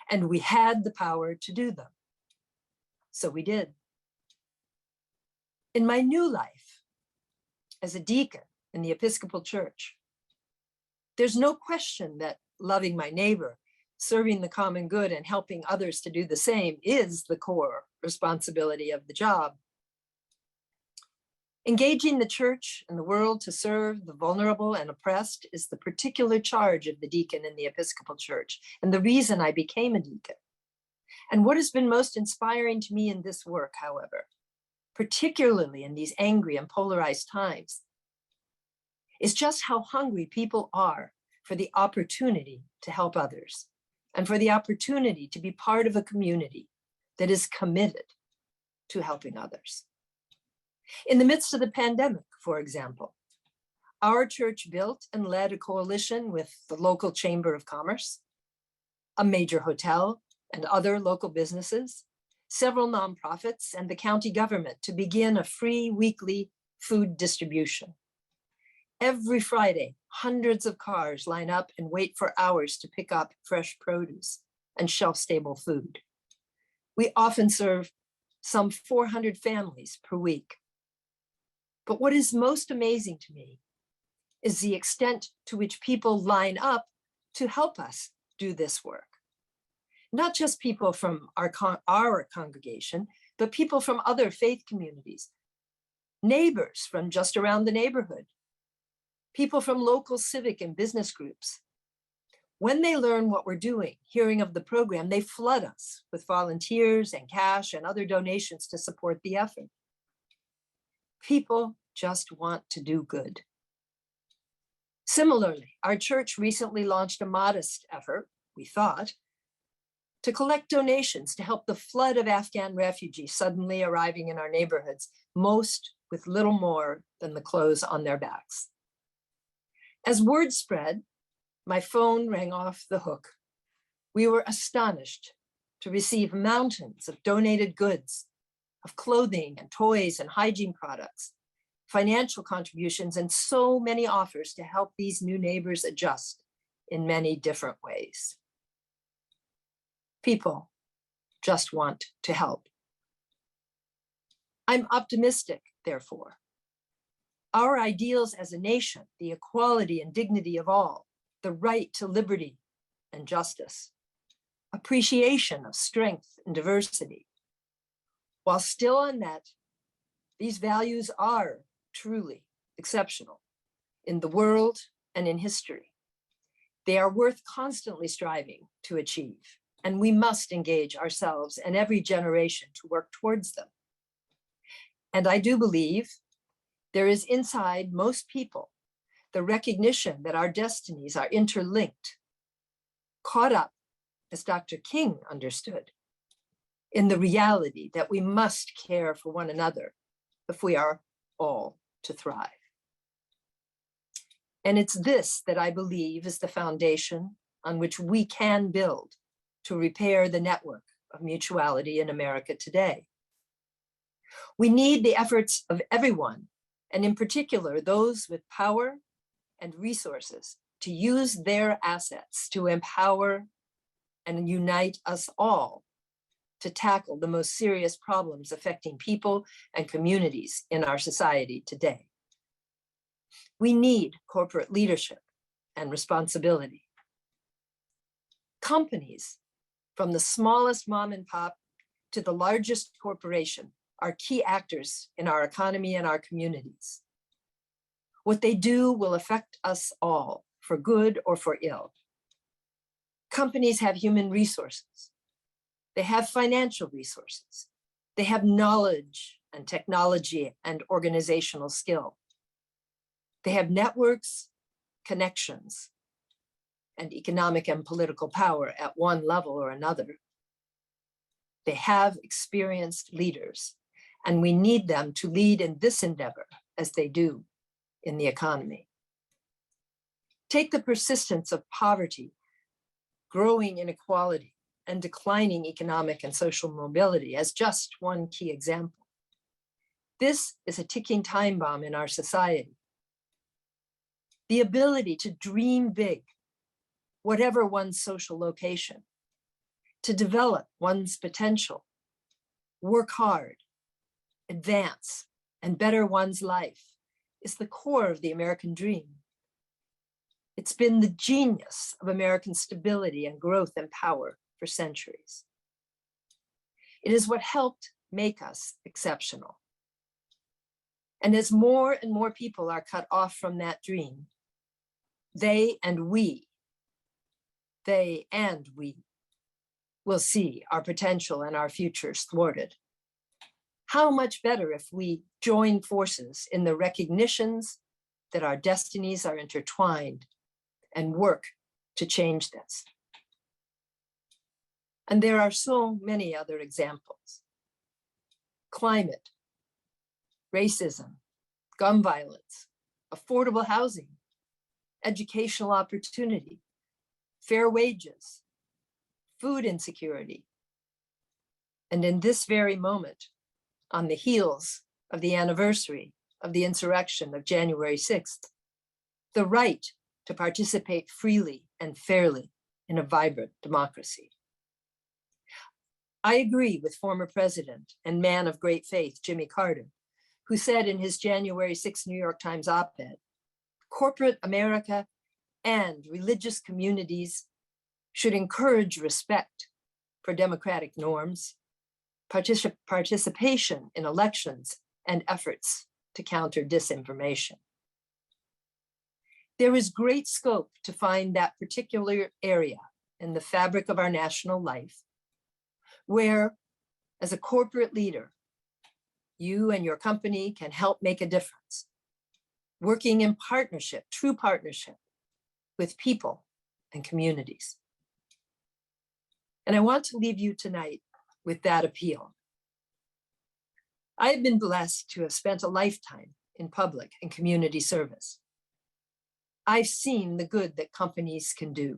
And we had the power to do them. So we did. In my new life as a deacon in the Episcopal Church, there's no question that loving my neighbor, serving the common good, and helping others to do the same is the core responsibility of the job. Engaging the church and the world to serve the vulnerable and oppressed is the particular charge of the deacon in the Episcopal Church, and the reason I became a deacon. And what has been most inspiring to me in this work, however, particularly in these angry and polarized times, is just how hungry people are for the opportunity to help others and for the opportunity to be part of a community that is committed to helping others. In the midst of the pandemic, for example, our church built and led a coalition with the local Chamber of Commerce, a major hotel, and other local businesses, several nonprofits, and the county government to begin a free weekly food distribution. Every Friday, hundreds of cars line up and wait for hours to pick up fresh produce and shelf-stable food. We often serve some 400 families per week. But what is most amazing to me is the extent to which people line up to help us do this work. Not just people from our congregation, but people from other faith communities, neighbors from just around the neighborhood, people from local civic and business groups. When they learn what we're doing, hearing of the program, they flood us with volunteers and cash and other donations to support the effort. People just want to do good. Similarly, our church recently launched a modest effort, we thought, to collect donations to help the flood of Afghan refugees suddenly arriving in our neighborhoods, most with little more than the clothes on their backs. As word spread, my phone rang off the hook. We were astonished to receive mountains of donated goods, of clothing and toys and hygiene products, financial contributions, and so many offers to help these new neighbors adjust in many different ways. People just want to help. I'm optimistic, therefore. Our ideals as a nation, the equality and dignity of all, the right to liberty and justice, appreciation of strength and diversity. While still unmet, these values are truly exceptional in the world and in history. They are worth constantly striving to achieve and we must engage ourselves and every generation to work towards them. And I do believe there is inside most people the recognition that our destinies are interlinked, caught up, as Dr. King understood, in the reality that we must care for one another if we are all to thrive. And it's this that I believe is the foundation on which we can build to repair the network of mutuality in America today. We need the efforts of everyone, and in particular, those with power and resources, to use their assets to empower and unite us all to tackle the most serious problems affecting people and communities in our society today. We need corporate leadership and responsibility. Companies, from the smallest mom and pop to the largest corporation, are key actors in our economy and our communities. What they do will affect us all, for good or for ill. Companies have human resources. They have financial resources. They have knowledge and technology and organizational skill. They have networks, connections, and economic and political power at one level or another. They have experienced leaders, and we need them to lead in this endeavor as they do in the economy. Take the persistence of poverty, growing inequality, and declining economic and social mobility as just one key example. This is a ticking time bomb in our society. The ability to dream big, whatever one's social location, to develop one's potential, work hard, advance, and better one's life is the core of the American dream. It's been the genius of American stability and growth and power for centuries. It is what helped make us exceptional. And as more and more people are cut off from that dream, they and we will see our potential and our futures thwarted. How much better if we join forces in the recognitions that our destinies are intertwined and work to change this. And there are so many other examples. Climate, racism, gun violence, affordable housing, educational opportunity, fair wages, food insecurity. And in this very moment, on the heels of the anniversary of the insurrection of January 6th, the right to participate freely and fairly in a vibrant democracy. I agree with former president and man of great faith, Jimmy Carter, who said in his January 6th New York Times op-ed, corporate America and religious communities should encourage respect for democratic norms, participation in elections, and efforts to counter disinformation. There is great scope to find that particular area in the fabric of our national life where, as a corporate leader, you and your company can help make a difference, working in partnership, true partnership, with people and communities. And I want to leave you tonight with that appeal. I have been blessed to have spent a lifetime in public and community service. I've seen the good that companies can do.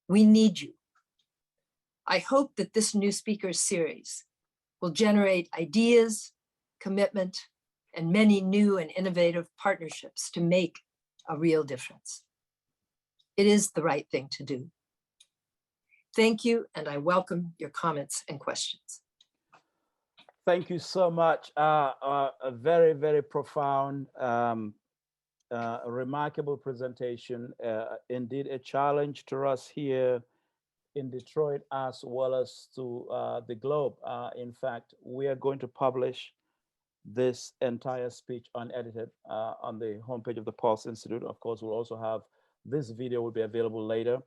We need you. I hope that this new speakers series will generate ideas, commitment, and many new and innovative partnerships to make a real difference. It is the right thing to do. Thank you, and I welcome your comments and questions. Thank you so much. A very, very profound, a remarkable presentation. Indeed, a challenge to us here in Detroit as well as to the globe. In fact, we are going to publish this entire speech unedited on the homepage of the PuLSE Institute. Of course, we'll also have this video will be available later.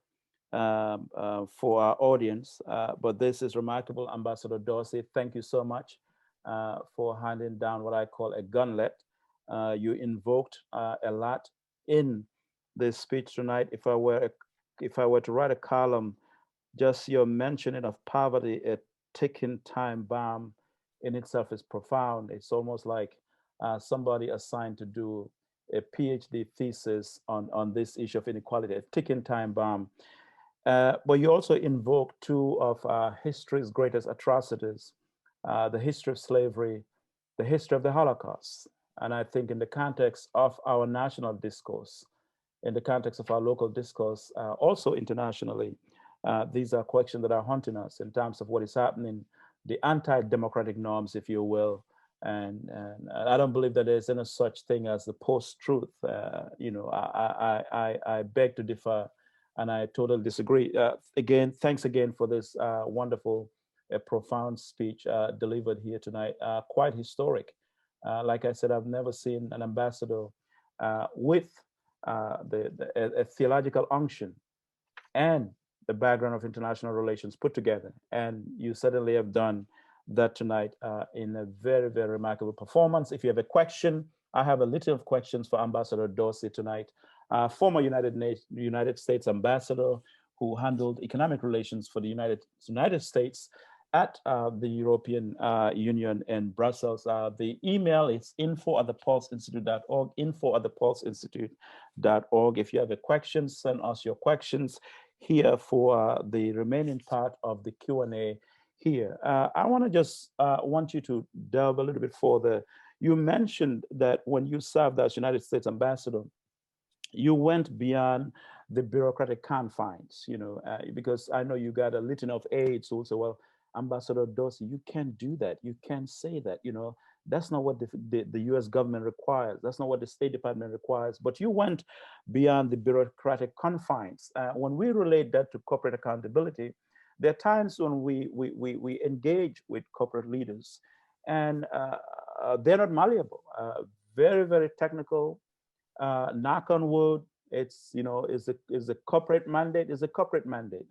for our audience, but this is remarkable. Ambassador Dorsey, thank you so much for handing down what I call a gunlet. You invoked a lot in this speech tonight. If I were to write a column, just your mentioning of poverty, a ticking time bomb in itself is profound. It's almost like somebody assigned to do a PhD thesis on this issue of inequality, a ticking time bomb. But you also invoke two of history's greatest atrocities, the history of slavery, the history of the Holocaust. And I think in the context of our national discourse, in the context of our local discourse, also internationally, these are questions that are haunting us in terms of what is happening, the anti-democratic norms, if you will. And I don't believe that there's any such thing as the post-truth. I beg to differ, and I totally disagree. Again, thanks again for this wonderful, profound speech delivered here tonight. Quite historic. Like I said, I've never seen an ambassador with a theological unction and the background of international relations put together. And you certainly have done that tonight in a very, very remarkable performance. If you have a question, I have a little of questions for Ambassador Dorsey tonight, former United States ambassador who handled economic relations for the United States at the European Union in Brussels. The email is info@thepulseinstitute.org, info@thepulseinstitute.org. If you have a question, send us your questions here for the remaining part of the Q&A here. I want to just want you to delve a little bit further. You mentioned that when you served as United States ambassador, you went beyond the bureaucratic confines, because I know you got a litany of aides who say, well, Ambassador Dorsey, you can't do that. You can't say that, that's not what the US government requires. That's not what the State Department requires. But you went beyond the bureaucratic confines. When we relate that to corporate accountability, there are times when we engage with corporate leaders and they're not malleable, very, very technical, knock on wood. It's is a corporate mandate. Is a corporate mandate.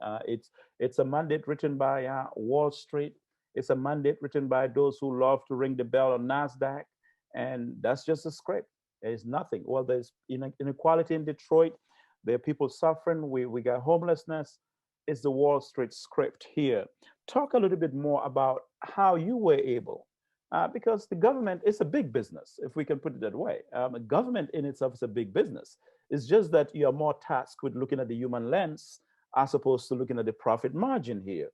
It's a mandate written by Wall Street. It's a mandate written by those who love to ring the bell on NASDAQ, and that's just a script. There's nothing. Well, there's inequality in Detroit. There are people suffering. We got homelessness. It's the Wall Street script here. Talk a little bit more about how you were able. Because the government is a big business, if we can put it that way. Government in itself is a big business. It's just that you're more tasked with looking at the human lens as opposed to looking at the profit margin here.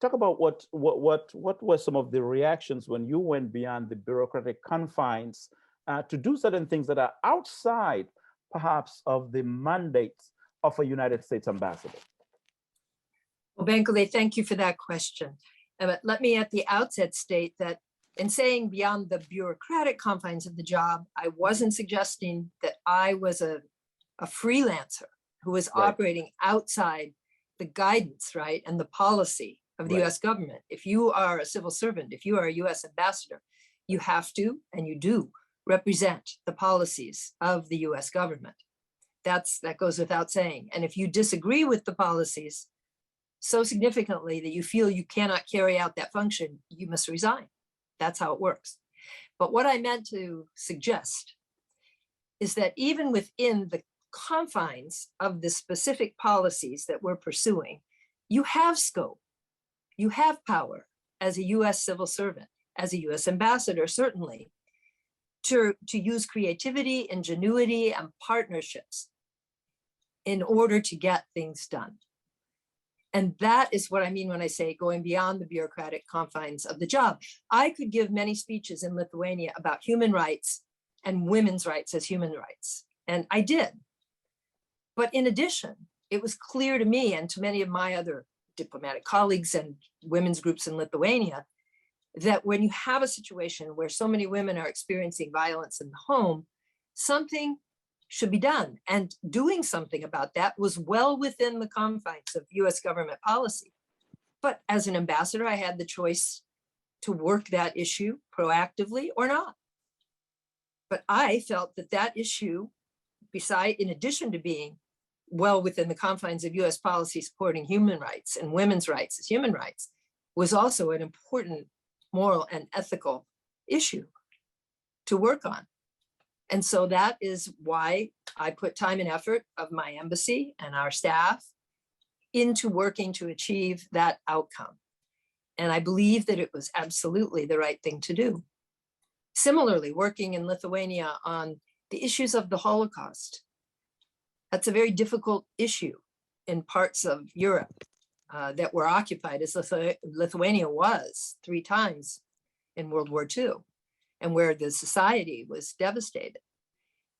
Talk about what were some of the reactions when you went beyond the bureaucratic confines to do certain things that are outside, perhaps, of the mandate of a United States ambassador. Well, Bankole, thank you for that question. Let me at the outset state that in saying beyond the bureaucratic confines of the job, I wasn't suggesting that I was a freelancer who was operating outside the guidance, right, and the policy of the US government. If you are a civil servant, if you are a US ambassador, you have to, and you do, represent the policies of the US government. That goes without saying. And if you disagree with the policies so significantly that you feel you cannot carry out that function, you must resign. That's how it works. But what I meant to suggest is that even within the confines of the specific policies that we're pursuing, you have scope, you have power as a US civil servant, as a US ambassador, certainly, to use creativity, ingenuity, and partnerships in order to get things done. And that is what I mean when I say going beyond the bureaucratic confines of the job. I could give many speeches in Lithuania about human rights and women's rights as human rights, and I did. But in addition, it was clear to me and to many of my other diplomatic colleagues and women's groups in Lithuania that when you have a situation where so many women are experiencing violence in the home, something should be done. And doing something about that was well within the confines of US government policy. But as an ambassador, I had the choice to work that issue proactively or not. But I felt that that issue, in addition to being well within the confines of US policy supporting human rights and women's rights as human rights, was also an important moral and ethical issue to work on. And so that is why I put time and effort of my embassy and our staff into working to achieve that outcome. And I believe that it was absolutely the right thing to do. Similarly, working in Lithuania on the issues of the Holocaust. That's a very difficult issue in parts of Europe that were occupied, as Lithuania was 3 times in World War II, and where the society was devastated.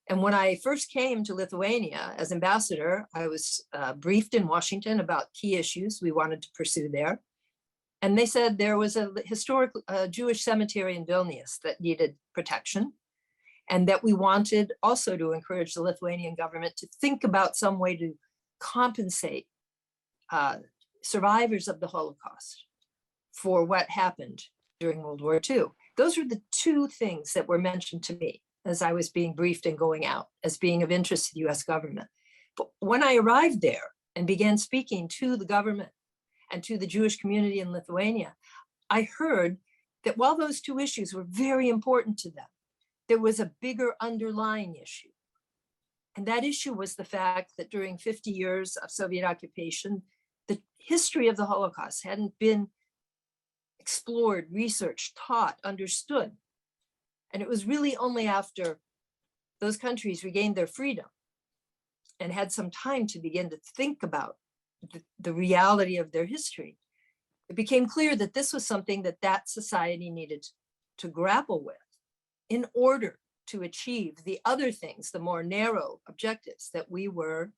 And when I first came to Lithuania as ambassador, I was briefed in Washington about key issues we wanted to pursue there. And they said there was a historic Jewish cemetery in Vilnius that needed protection, and that we wanted also to encourage the Lithuanian government to think about some way to compensate survivors of the Holocaust for what happened during World War II. Those are the 2 things that were mentioned to me as I was being briefed and going out as being of interest to the US government. But when I arrived there and began speaking to the government and to the Jewish community in Lithuania, I heard that while those 2 issues were very important to them, there was a bigger underlying issue. And that issue was the fact that during 50 years of Soviet occupation, the history of the Holocaust hadn't been explored, researched, taught, understood. And it was really only after those countries regained their freedom and had some time to begin to think about the reality of their history, it became clear that this was something that that society needed to grapple with in order to achieve the other things, the more narrow objectives that we were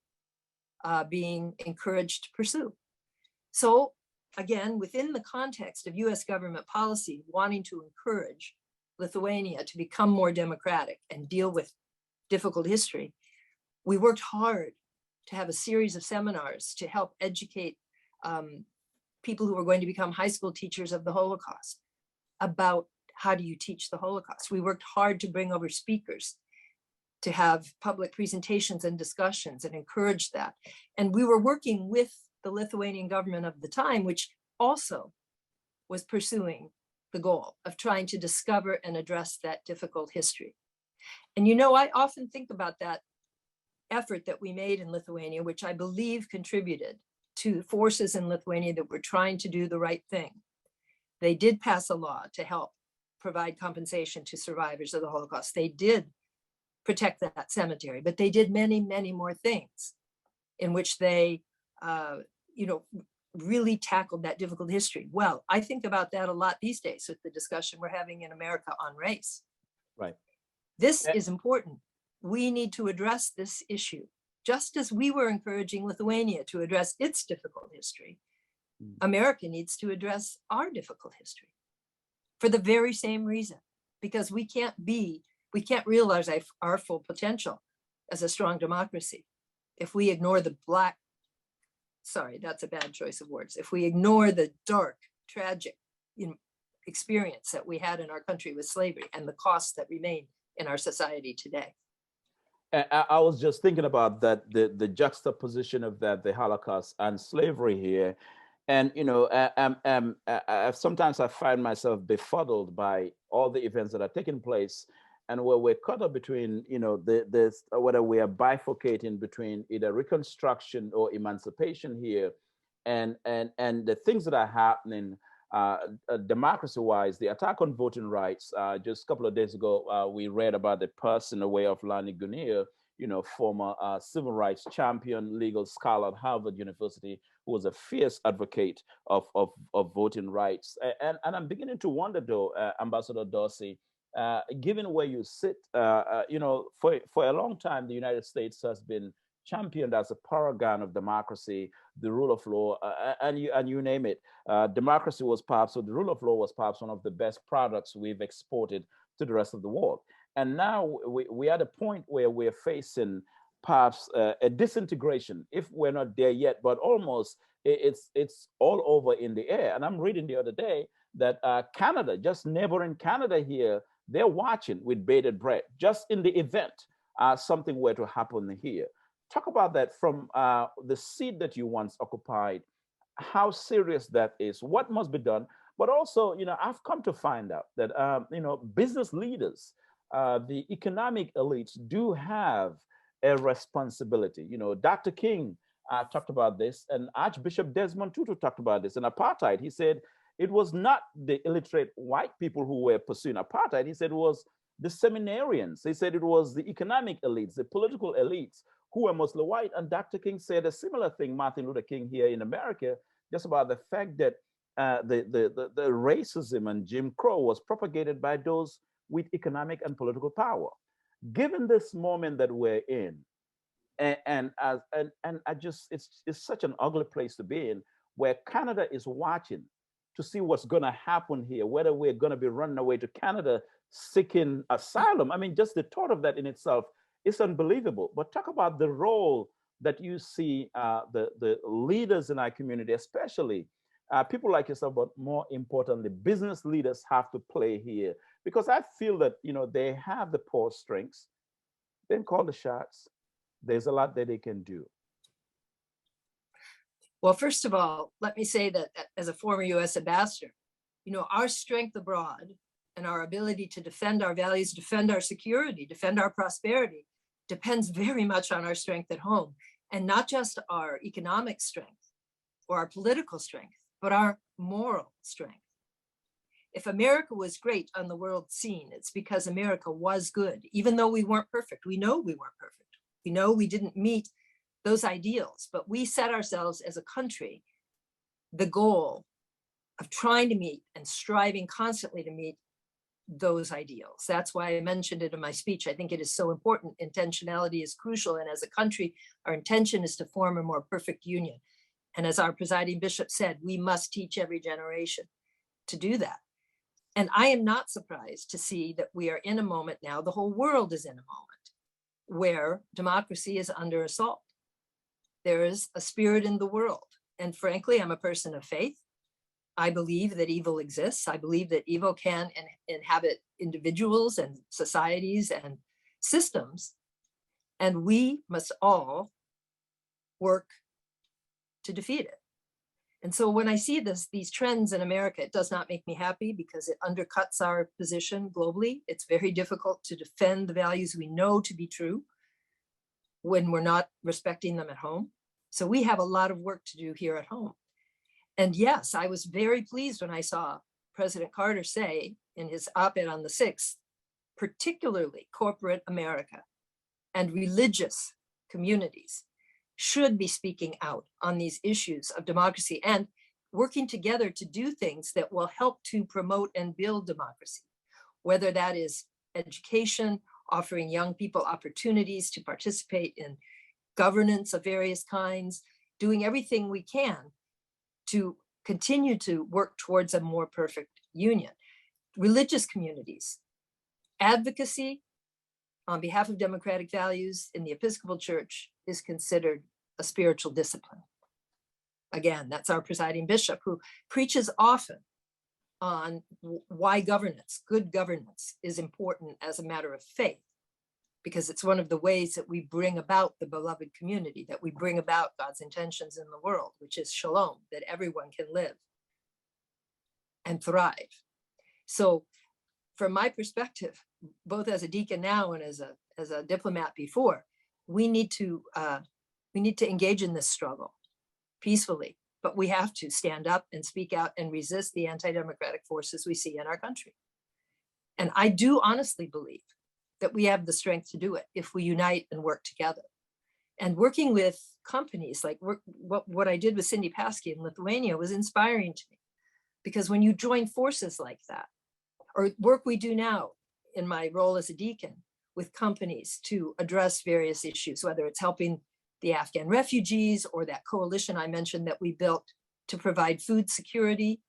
being encouraged to pursue. So again, within the context of US government policy, wanting to encourage Lithuania to become more democratic and deal with difficult history, we worked hard to have a series of seminars to help educate people who were going to become high school teachers of the Holocaust about how do you teach the Holocaust. We worked hard to bring over speakers to have public presentations and discussions and encourage that. And we were working with the Lithuanian government of the time, which also was pursuing the goal of trying to discover and address that difficult history. And you know, I often think about that effort that we made in Lithuania, which I believe contributed to forces in Lithuania that were trying to do the right thing. They did pass a law to help provide compensation to survivors of the Holocaust. They did protect that cemetery, but they did many, many more things in which they, really tackled that difficult history. Well, I think about that a lot these days with the discussion we're having in America on race. Right. This is important. We need to address this issue, just as we were encouraging Lithuania to address its difficult history. America needs to address our difficult history for the very same reason, because we can't realize our full potential as a strong democracy if we ignore that's a bad choice of words. If we ignore the dark, tragic experience that we had in our country with slavery and the costs that remain in our society today. I was just thinking about that, the juxtaposition of that, the Holocaust and slavery here. And, sometimes I find myself befuddled by all the events that are taking place, and where we're caught up between, whether we are bifurcating between either reconstruction or emancipation here, and the things that are happening democracy-wise, the attack on voting rights. Just a couple of days ago, we read about the person away of Lani Guinier, former civil rights champion, legal scholar at Harvard University, who was a fierce advocate of voting rights. And I'm beginning to wonder, though, Ambassador Dorsey, given where you sit, for a long time, the United States has been championed as a paragon of democracy, the rule of law, and you name it. Democracy was perhaps, or the rule of law was perhaps one of the best products we've exported to the rest of the world. And now we are at a point where we're facing perhaps a disintegration, if we're not there yet, but almost it's all over in the air. And I'm reading the other day that Canada, just neighboring Canada here, they're watching with bated breath, just in the event something were to happen here. talk about that from the seat that you once occupied, how serious that is, what must be done. But also, I've come to find out that, business leaders, the economic elites do have a responsibility. Dr. King talked about this, and Archbishop Desmond Tutu talked about this. In apartheid, he said it was not the illiterate white people who were pursuing apartheid. He said it was the seminarians. He said it was the economic elites, the political elites who were mostly white. And Dr. King said a similar thing, Martin Luther King here in America, just about the fact that the racism and Jim Crow was propagated by those with economic and political power. Given this moment that we're in, and I just, it's such an ugly place to be in, where Canada is watching to see what's going to happen here, whether we're going to be running away to Canada seeking asylum. I mean, just the thought of that in itself is unbelievable. But talk about the role that you see the leaders in our community, especially people like yourself, but more importantly, business leaders have to play here, because I feel that they have the purse strings. They can call the shots. There's a lot that they can do. Well, first of all, let me say that as a former U.S. ambassador, our strength abroad and our ability to defend our values, defend our security, defend our prosperity depends very much on our strength at home, and not just our economic strength or our political strength, but our moral strength. If America was great on the world scene, it's because America was good, even though we weren't perfect. We know we weren't perfect. We know we didn't meet those ideals, but we set ourselves as a country the goal of trying to meet and striving constantly to meet those ideals. That's why I mentioned it in my speech. I think it is so important. Intentionality is crucial. And as a country, our intention is to form a more perfect union. And as our presiding bishop said, we must teach every generation to do that. And I am not surprised to see that we are in a moment now, the whole world is in a moment where democracy is under assault. There is a spirit in the world. And frankly, I'm a person of faith. I believe that evil exists. I believe that evil can inhabit individuals and societies and systems. And we must all work to defeat it. And so when I see these trends in America, it does not make me happy because it undercuts our position globally. It's very difficult to defend the values we know to be true when we're not respecting them at home. So we have a lot of work to do here at home. And yes, I was very pleased when I saw President Carter say in his op-ed on the 6th, particularly corporate America and religious communities should be speaking out on these issues of democracy and working together to do things that will help to promote and build democracy, whether that is education, offering young people opportunities to participate in governance of various kinds, doing everything we can to continue to work towards a more perfect union. Religious communities, advocacy on behalf of democratic values in the Episcopal Church is considered a spiritual discipline. Again, that's our presiding bishop who preaches often on why governance, good governance, is important as a matter of faith, because it's one of the ways that we bring about the beloved community, that we bring about God's intentions in the world, which is shalom, that everyone can live and thrive. So from my perspective, both as a deacon now and as a diplomat before, we need to engage in this struggle peacefully, but we have to stand up and speak out and resist the anti-democratic forces we see in our country. And I do honestly believe that we have the strength to do it if we unite and work together. And working with companies like what I did with Cindy Pasky in Lithuania was inspiring to me, because when you join forces like that, or work we do now in my role as a deacon with companies to address various issues, whether it's helping the Afghan refugees or that coalition I mentioned that we built to provide food security,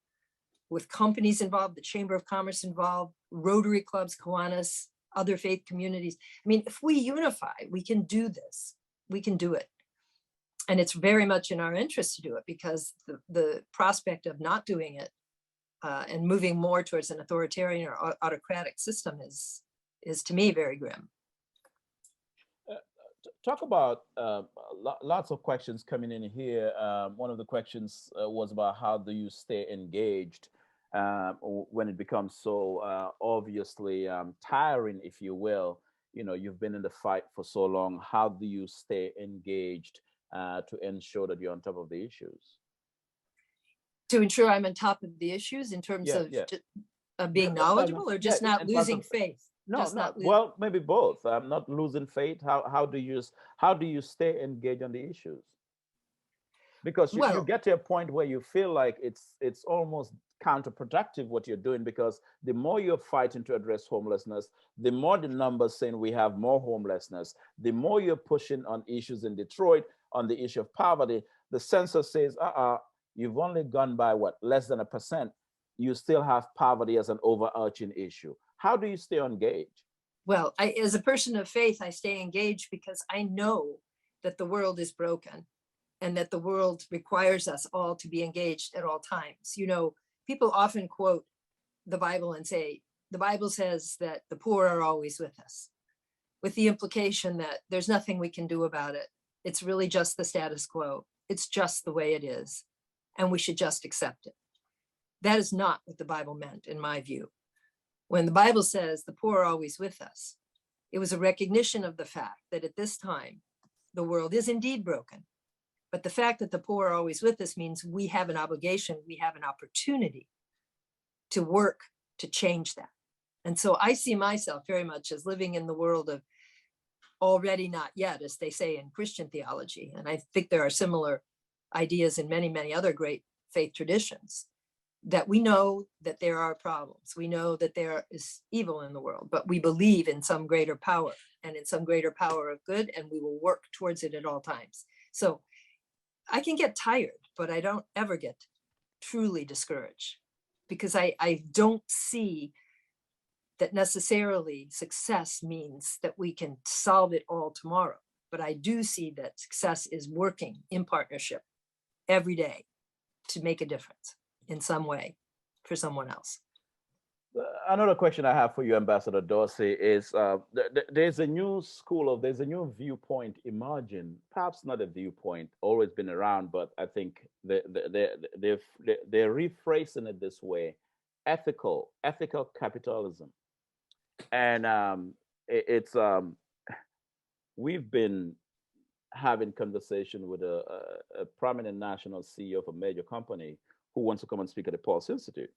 with companies involved, the Chamber of Commerce involved, Rotary clubs, Kiwanis, other faith communities. I mean, if we unify, we can do this. We can do it. And it's very much in our interest to do it, because the prospect of not doing it and moving more towards an authoritarian or autocratic system is to me very grim. talk about lots of questions coming in here. One of the questions was about how do you stay engaged when it becomes so obviously tiring, if you will. You know, you've been in the fight for so long. How do you stay engaged to ensure that you're on top of the issues? To ensure I'm on top of the issues in terms of being knowledgeable, or just not losing faith? No, well, maybe both. I'm not losing faith. How do you stay engaged on the issues? Because you get to a point where you feel like it's almost counterproductive what you're doing, because the more you're fighting to address homelessness, the more the numbers saying we have more homelessness, the more you're pushing on issues in Detroit on the issue of poverty. The census says, you've only gone by what, less than 1%. You still have poverty as an overarching issue. How do you stay engaged? Well, as a person of faith, I stay engaged because I know that the world is broken and that the world requires us all to be engaged at all times. You know, people often quote the Bible and say, the Bible says that the poor are always with us, with the implication that there's nothing we can do about it. It's really just the status quo. It's just the way it is, and we should just accept it. That is not what the Bible meant, in my view. When the Bible says the poor are always with us, it was a recognition of the fact that at this time, the world is indeed broken. But the fact that the poor are always with us means we have an obligation, we have an opportunity to work to change that. And so I see myself very much as living in the world of already not yet, as they say in Christian theology. And I think there are similar ideas in many, many other great faith traditions, that we know that there are problems. We know that there is evil in the world, but we believe in some greater power and in some greater power of good, and we will work towards it at all times. So I can get tired, but I don't ever get truly discouraged, because I don't see that necessarily success means that we can solve it all tomorrow. But I do see that success is working in partnership every day to make a difference in some way for someone else. Another question I have for you, Ambassador Dorsey, is there's a new viewpoint emerging. Perhaps not a viewpoint, always been around, but I think they're rephrasing it this way: ethical capitalism. And we've been having conversation with a prominent national CEO of a major company who wants to come and speak at the PuLSE Institute.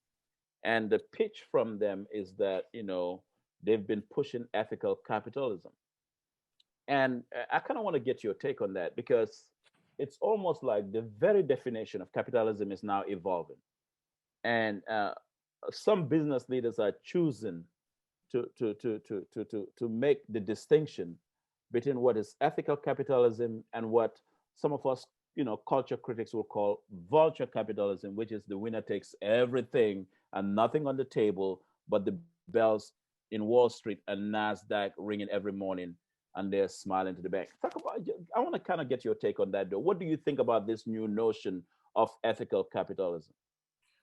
And the pitch from them is that, you know, they've been pushing ethical capitalism. And I kind of want to get your take on that, because it's almost like the very definition of capitalism is now evolving. And some business leaders are choosing to make the distinction between what is ethical capitalism and what some of us, you know, culture critics will call vulture capitalism, which is the winner takes everything and nothing on the table but the bells in Wall Street and NASDAQ ringing every morning, and they're smiling to the bank. I want to kind of get your take on that, though. What do you think about this new notion of ethical capitalism?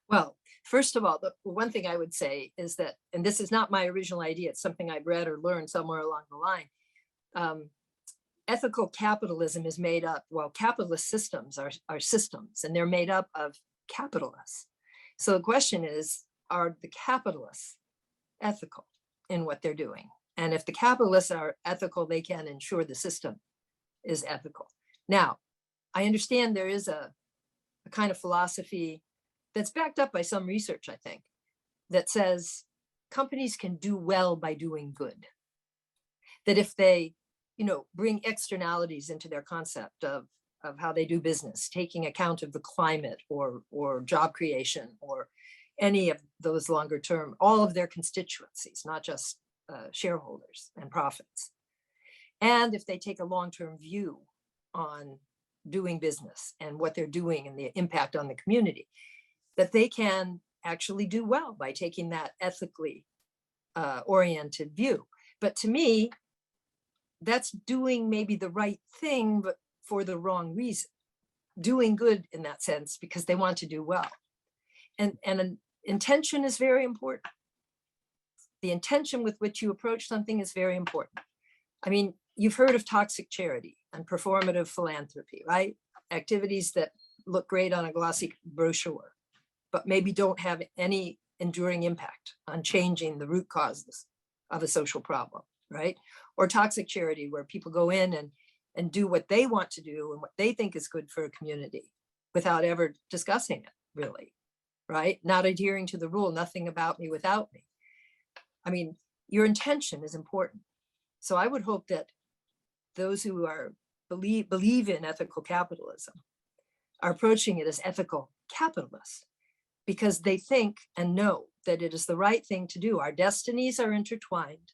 Well, first of all, the one thing I would say is that, and this is not my original idea, it's something I've read or learned somewhere along the line. Ethical capitalism is made up, well, capitalist systems are systems, and they're made up of capitalists. So the question is, are the capitalists ethical in what they're doing? And if the capitalists are ethical, they can ensure the system is ethical. Now, I understand there is a kind of philosophy that's backed up by some research, I think, that says companies can do well by doing good. That if they, you know, bring externalities into their concept of how they do business, taking account of the climate or job creation or any of those longer term, all of their constituencies, not just shareholders and profits. And if they take a long-term view on doing business and what they're doing and the impact on the community, that they can actually do well by taking that ethically oriented view. But to me, that's doing maybe the right thing, but for the wrong reason. Doing good in that sense because they want to do well. And an intention is very important. The intention with which you approach something is very important. I mean, you've heard of toxic charity and performative philanthropy, right? Activities that look great on a glossy brochure, but maybe don't have any enduring impact on changing the root causes of a social problem, right? Or toxic charity, where people go in and do what they want to do and what they think is good for a community without ever discussing it, really, right? Not adhering to the rule, nothing about me without me. I mean, your intention is important. So I would hope that those who are believe in ethical capitalism are approaching it as ethical capitalists, because they think and know that it is the right thing to do. Our destinies are intertwined.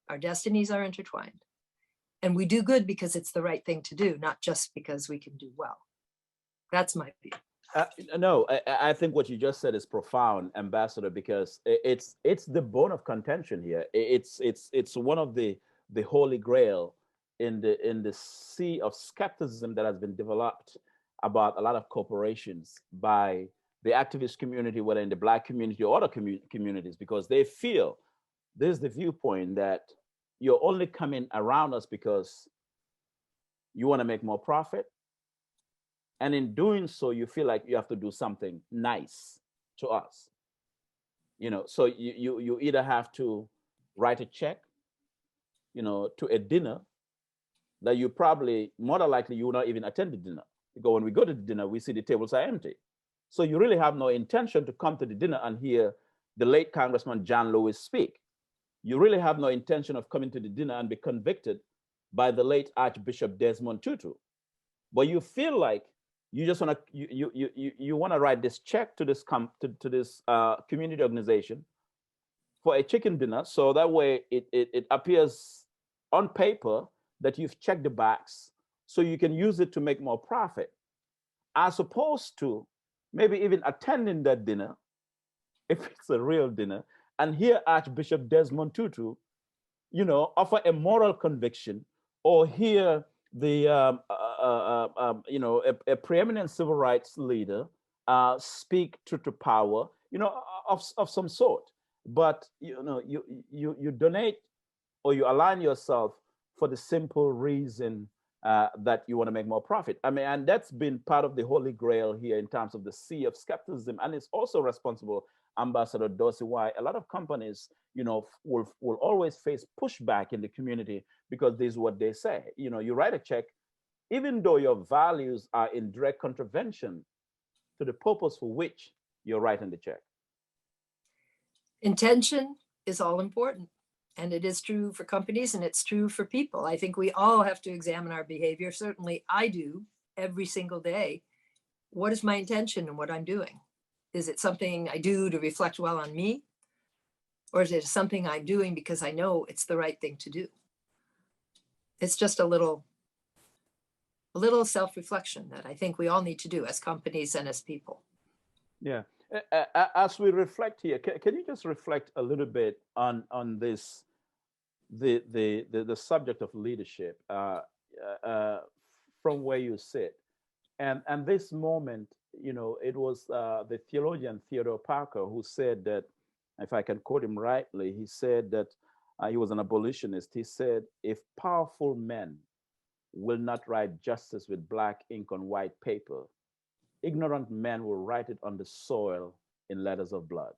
Our destinies are intertwined. And we do good because it's the right thing to do, not just because we can do well. That's my view. No, I think what you just said is profound, Ambassador, because it's the bone of contention here. It's one of the holy grail in the sea of skepticism that has been developed about a lot of corporations by the activist community, whether in the Black community or other communities, because they feel there's the viewpoint that you're only coming around us because you want to make more profit. And in doing so, you feel like you have to do something nice to us. So you either have to write a check, to a dinner that you probably, more than likely, you will not even attend the dinner. Because when we go to the dinner, we see the tables are empty. So you really have no intention to come to the dinner and hear the late Congressman John Lewis speak. You really have no intention of coming to the dinner and be convicted by the late Archbishop Desmond Tutu. But you feel like you just want to you want to write this check to this community organization for a chicken dinner, so that way it appears on paper that you've checked the box, so you can use it to make more profit, as opposed to maybe even attending that dinner, if it's a real dinner, and hear Archbishop Desmond Tutu, offer a moral conviction, or hear the a preeminent civil rights leader speak to power, of some sort. But you donate or you align yourself for the simple reason that you want to make more profit. I mean, and that's been part of the holy grail here in terms of the sea of skepticism, and it's also responsible, Ambassador Dorsey, why a lot of companies, will always face pushback in the community, because this is what they say. You write a check, even though your values are in direct contravention to the purpose for which you're writing the check. Intention is all important. And it is true for companies, and it's true for people. I think we all have to examine our behavior. Certainly I do every single day. What is my intention in what I'm doing? Is it something I do to reflect well on me? Or is it something I'm doing because I know it's the right thing to do? It's just a little self-reflection that I think we all need to do as companies and as people. Yeah. As we reflect here, can you just reflect a little bit on this, the subject of leadership from where you sit, and this moment, it was the theologian Theodore Parker who said that, if I can quote him rightly, he said that he was an abolitionist. He said, if powerful men will not write justice with black ink on white paper, ignorant men will write it on the soil in letters of blood.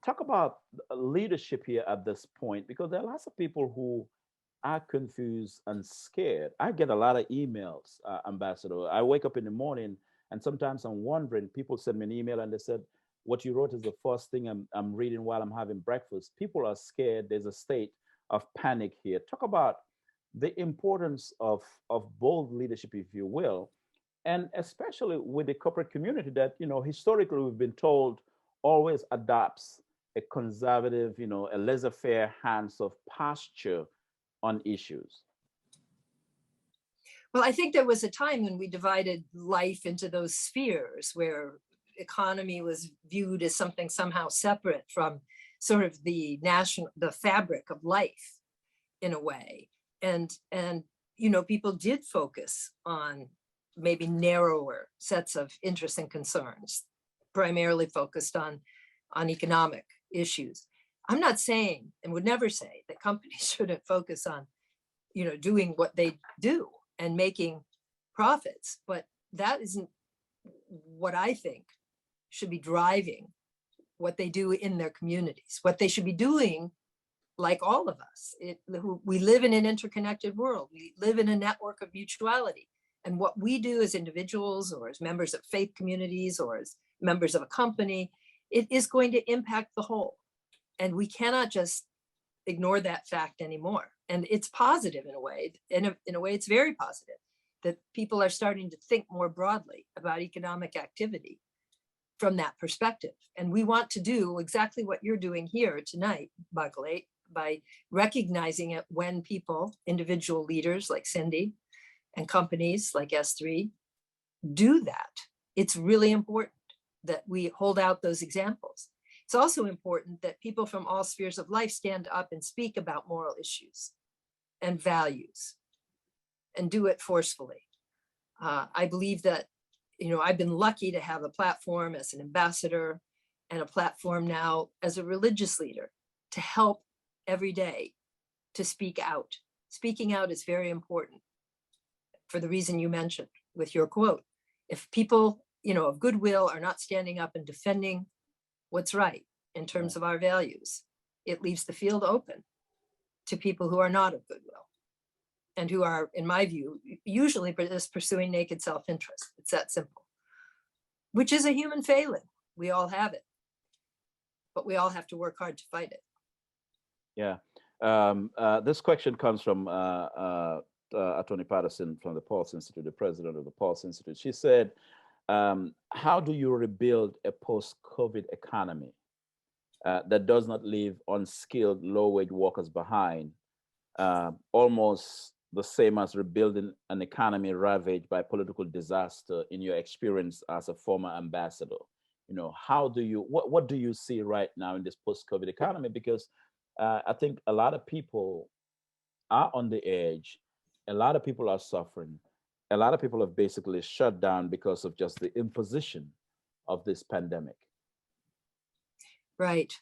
Talk about leadership here at this point, because there are lots of people who are confused and scared. I get a lot of emails, Ambassador. I wake up in the morning and sometimes I'm wondering, people send me an email and they said, what you wrote is the first thing I'm reading while I'm having breakfast. People are scared. There's a state of panic here. Talk about the importance of bold leadership, if you will, and especially with the corporate community that, historically we've been told always adopts a conservative, a laissez-faire hands of posture on issues. Well, I think there was a time when we divided life into those spheres where economy was viewed as something somehow separate from sort of the fabric of life in a way. And people did focus on maybe narrower sets of interests and concerns, primarily focused on economic issues. I'm not saying, and would never say, that companies shouldn't focus on, doing what they do and making profits. But that isn't what I think should be driving what they do in their communities. What they should be doing, like all of us, we live in an interconnected world. We live in a network of mutuality. And what we do as individuals or as members of faith communities or as members of a company, it is going to impact the whole. And we cannot just ignore that fact anymore. And it's positive in a way. In a way, it's very positive that people are starting to think more broadly about economic activity from that perspective. And we want to do exactly what you're doing here tonight, Michael, by recognizing it when people, individual leaders like Cindy and companies like S3 do that. It's really important that we hold out those examples. It's also important that people from all spheres of life stand up and speak about moral issues and values and do it forcefully. I believe that, I've been lucky to have a platform as an ambassador and a platform now as a religious leader to help every day to speak out. Speaking out is very important for the reason you mentioned with your quote. If people, of goodwill are not standing up and defending what's right in terms of our values, it leaves the field open to people who are not of goodwill and who are, in my view, usually just pursuing naked self-interest. It's that simple, which is a human failing. We all have it, but we all have to work hard to fight it. Yeah. This question comes from Attorney Patterson from the PuLSE Institute, the president of the PuLSE Institute. She said, how do you rebuild a post-COVID economy that does not leave unskilled, low-wage workers behind, almost the same as rebuilding an economy ravaged by political disaster in your experience as a former ambassador? How do you, what do you see right now in this post-COVID economy? Because I think a lot of people are on the edge. A lot of people are suffering. A lot of people have basically shut down because of just the imposition of this pandemic. Right.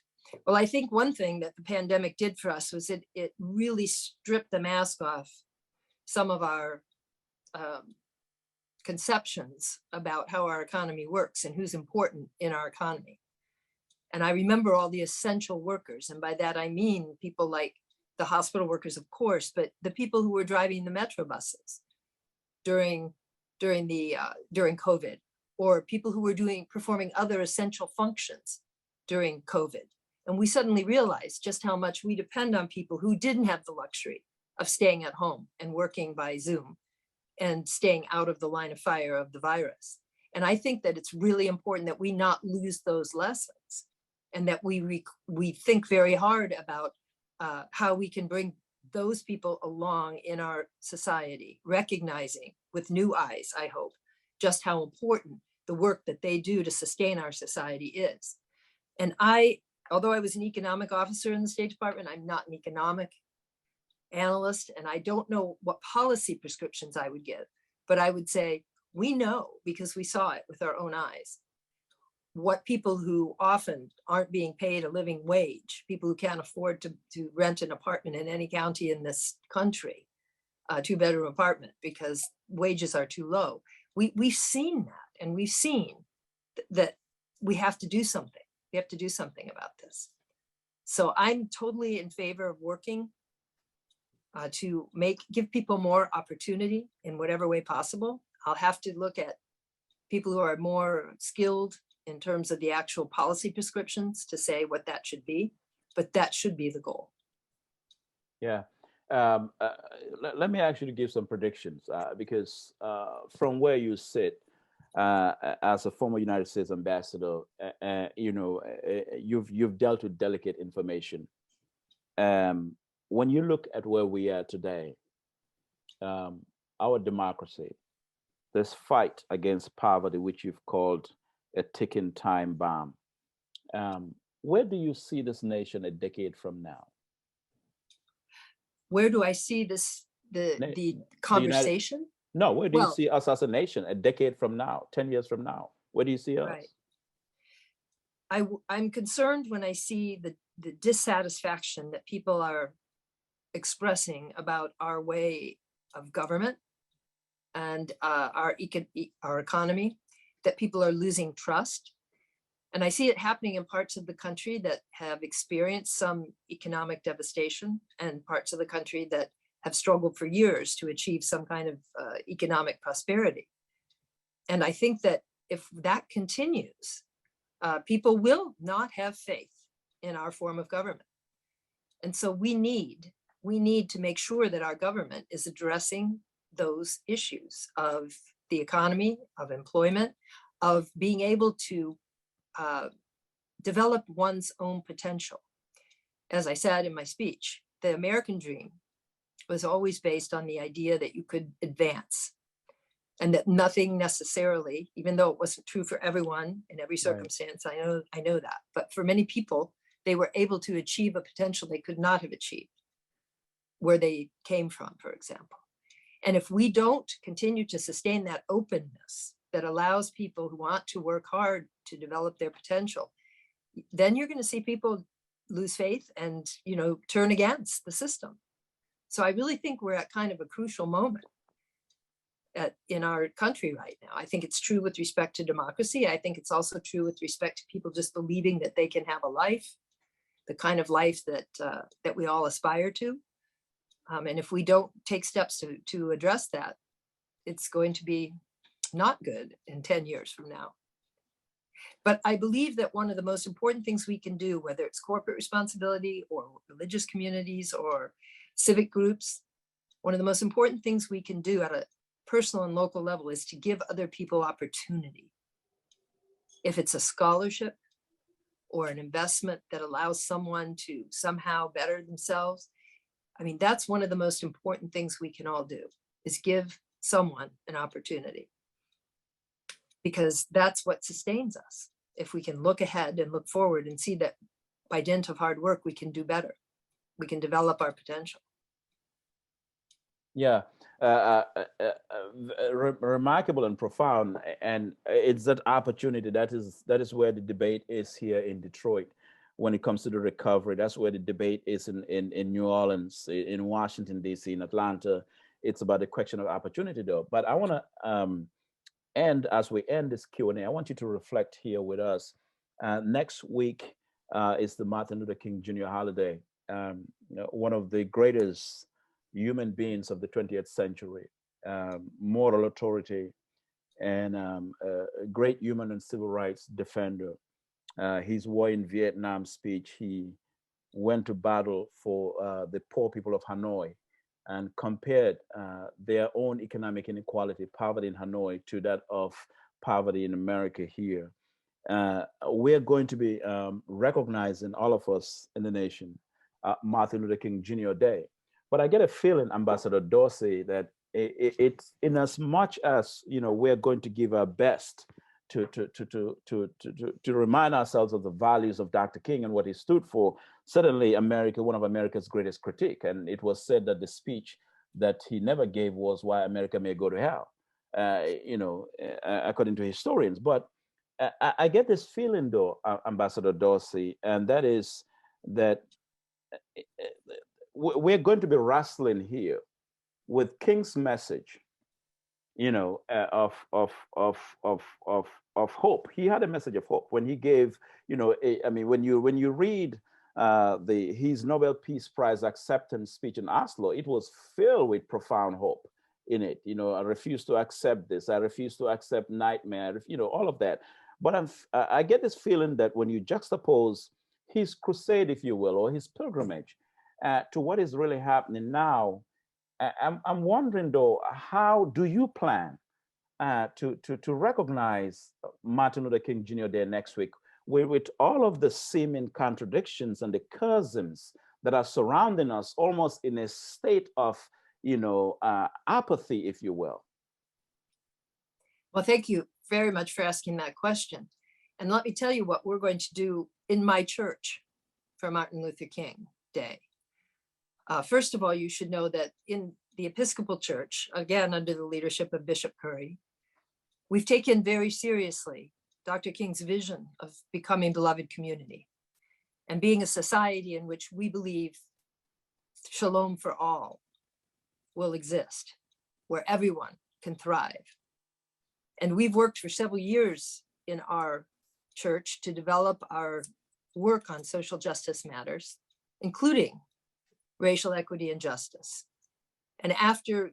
Well, I think one thing that the pandemic did for us was it really stripped the mask off some of our conceptions about how our economy works and who's important in our economy. And I remember all the essential workers. And by that, I mean people like the hospital workers, of course, but the people who were driving the metro buses during COVID, or people who were performing other essential functions during COVID. And we suddenly realized just how much we depend on people who didn't have the luxury of staying at home and working by Zoom and staying out of the line of fire of the virus. And I think that it's really important that we not lose those lessons and that we think very hard about how we can bring those people along in our society, recognizing with new eyes, I hope, just how important the work that they do to sustain our society is. And although I was an economic officer in the State Department, I'm not an economic analyst, and I don't know what policy prescriptions I would give, but I would say, we know, because we saw it with our own eyes, what people who often aren't being paid a living wage, people who can't afford to rent an apartment in any county in this country, a 2-bedroom apartment because wages are too low. We've seen that, and we've seen that we have to do something. We have to do something about this. So I'm totally in favor of working to give people more opportunity in whatever way possible. I'll have to look at people who are more skilled in terms of the actual policy prescriptions to say what that should be, but that should be the goal. Yeah. Let me actually give some predictions because from where you sit as a former United States ambassador, you've dealt with delicate information. When you look at where we are today, our democracy, this fight against poverty, which you've called a ticking time bomb, where do you see this nation a decade from now? Where do I see the conversation? Where do you see us as a nation a decade from now, 10 years from now? Where do you see us? Right. I'm concerned when I see the dissatisfaction that people are expressing about our way of government and our economy, that people are losing trust. And I see it happening in parts of the country that have experienced some economic devastation and parts of the country that have struggled for years to achieve some kind of economic prosperity. And I think that if that continues, people will not have faith in our form of government. And so we need to make sure that our government is addressing those issues of the economy, of employment, of being able to develop one's own potential. As I said in my speech, the American dream was always based on the idea that you could advance, and that nothing necessarily, even though it wasn't true for everyone in every circumstance, I know that, but for many people, they were able to achieve a potential they could not have achieved where they came from, for example. And if we don't continue to sustain that openness that allows people who want to work hard to develop their potential, then you're going to see people lose faith and, you know, turn against the system. So I really think we're at kind of a crucial moment in our country right now. I think it's true with respect to democracy. I think it's also true with respect to people just believing that they can have a life, the kind of life that that we all aspire to. And if we don't take steps to address that, it's going to be not good in 10 years from now. But I believe that one of the most important things we can do, whether it's corporate responsibility or religious communities or civic groups, one of the most important things we can do at a personal and local level is to give other people opportunity. If it's a scholarship or an investment that allows someone to somehow better themselves, I mean, that's one of the most important things we can all do, is give someone an opportunity, because that's what sustains us. If we can look ahead and look forward and see that by dint of hard work, we can do better. We can develop our potential. Yeah, remarkable and profound. And it's that opportunity that is where the debate is here in Detroit. When it comes to the recovery, that's where the debate is in New Orleans, in Washington, D.C., in Atlanta. It's about the question of opportunity, though. But I want to end, as we end this Q&A, I want you to reflect here with us. Next week is the Martin Luther King Jr. holiday, one of the greatest human beings of the 20th century, moral authority, and a great human and civil rights defender. His war in Vietnam speech, he went to battle for the poor people of Hanoi and compared their own economic inequality, poverty in Hanoi, to that of poverty in America here. We're going to be recognizing, all of us in the nation, Martin Luther King Jr. Day. But I get a feeling, Ambassador Dorsey, that it's in as much as, you know, we're going to give our best to remind ourselves of the values of Dr. King and what he stood for. Certainly America, one of America's greatest critique. And it was said that the speech that he never gave was Why America May Go to Hell, according to historians. But I get this feeling, though, Ambassador Dorsey, and that is that we're going to be wrestling here with King's message, you know, of hope. He had a message of hope when he gave, you know, I mean, when you read his Nobel Peace Prize acceptance speech in Oslo, it was filled with profound hope in it. You know, I refuse to accept this. I refuse to accept nightmare. You know, all of that. But I get this feeling that when you juxtapose his crusade, if you will, or his pilgrimage to what is really happening now, I'm wondering, though, how do you plan to recognize Martin Luther King Jr. Day next week, with all of the seeming contradictions and the chasms that are surrounding us, almost in a state of, you know, apathy, if you will? Well, thank you very much for asking that question. And let me tell you what we're going to do in my church for Martin Luther King Day. First of all, you should know that in the Episcopal Church, again, under the leadership of Bishop Curry, we've taken very seriously Dr. King's vision of becoming beloved community and being a society in which we believe shalom for all will exist, where everyone can thrive. And we've worked for several years in our church to develop our work on social justice matters, including racial equity and justice. And after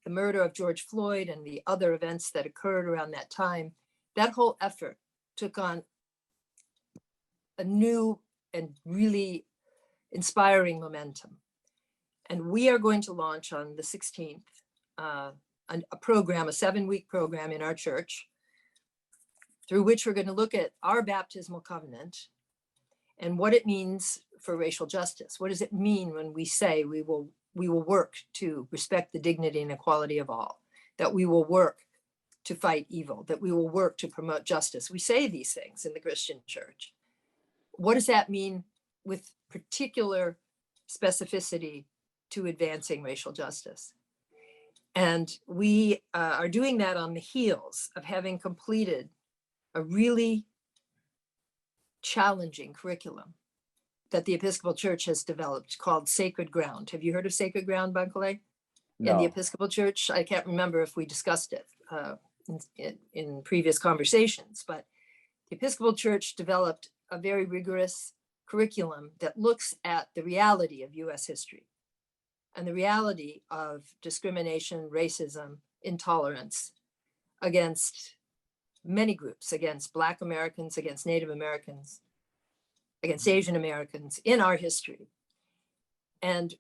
the murder of George Floyd and the other events that occurred around that time, that whole effort took on a new and really inspiring momentum. And we are going to launch on the 16th, a program, a 7-week program in our church, through which we're going to look at our baptismal covenant and what it means for racial justice. What does it mean when we say we will work to respect the dignity and equality of all, that we will work to fight evil, that we will work to promote justice? We say these things in the Christian church. What does that mean with particular specificity to advancing racial justice? And we are doing that on the heels of having completed a really challenging curriculum that the Episcopal Church has developed called Sacred Ground. Have you heard of Sacred Ground, Bankole? No. In the Episcopal Church? I can't remember if we discussed it in previous conversations, but the Episcopal Church developed a very rigorous curriculum that looks at the reality of US history and the reality of discrimination, racism, intolerance against many groups, against Black Americans, against Native Americans, against Asian Americans in our history. And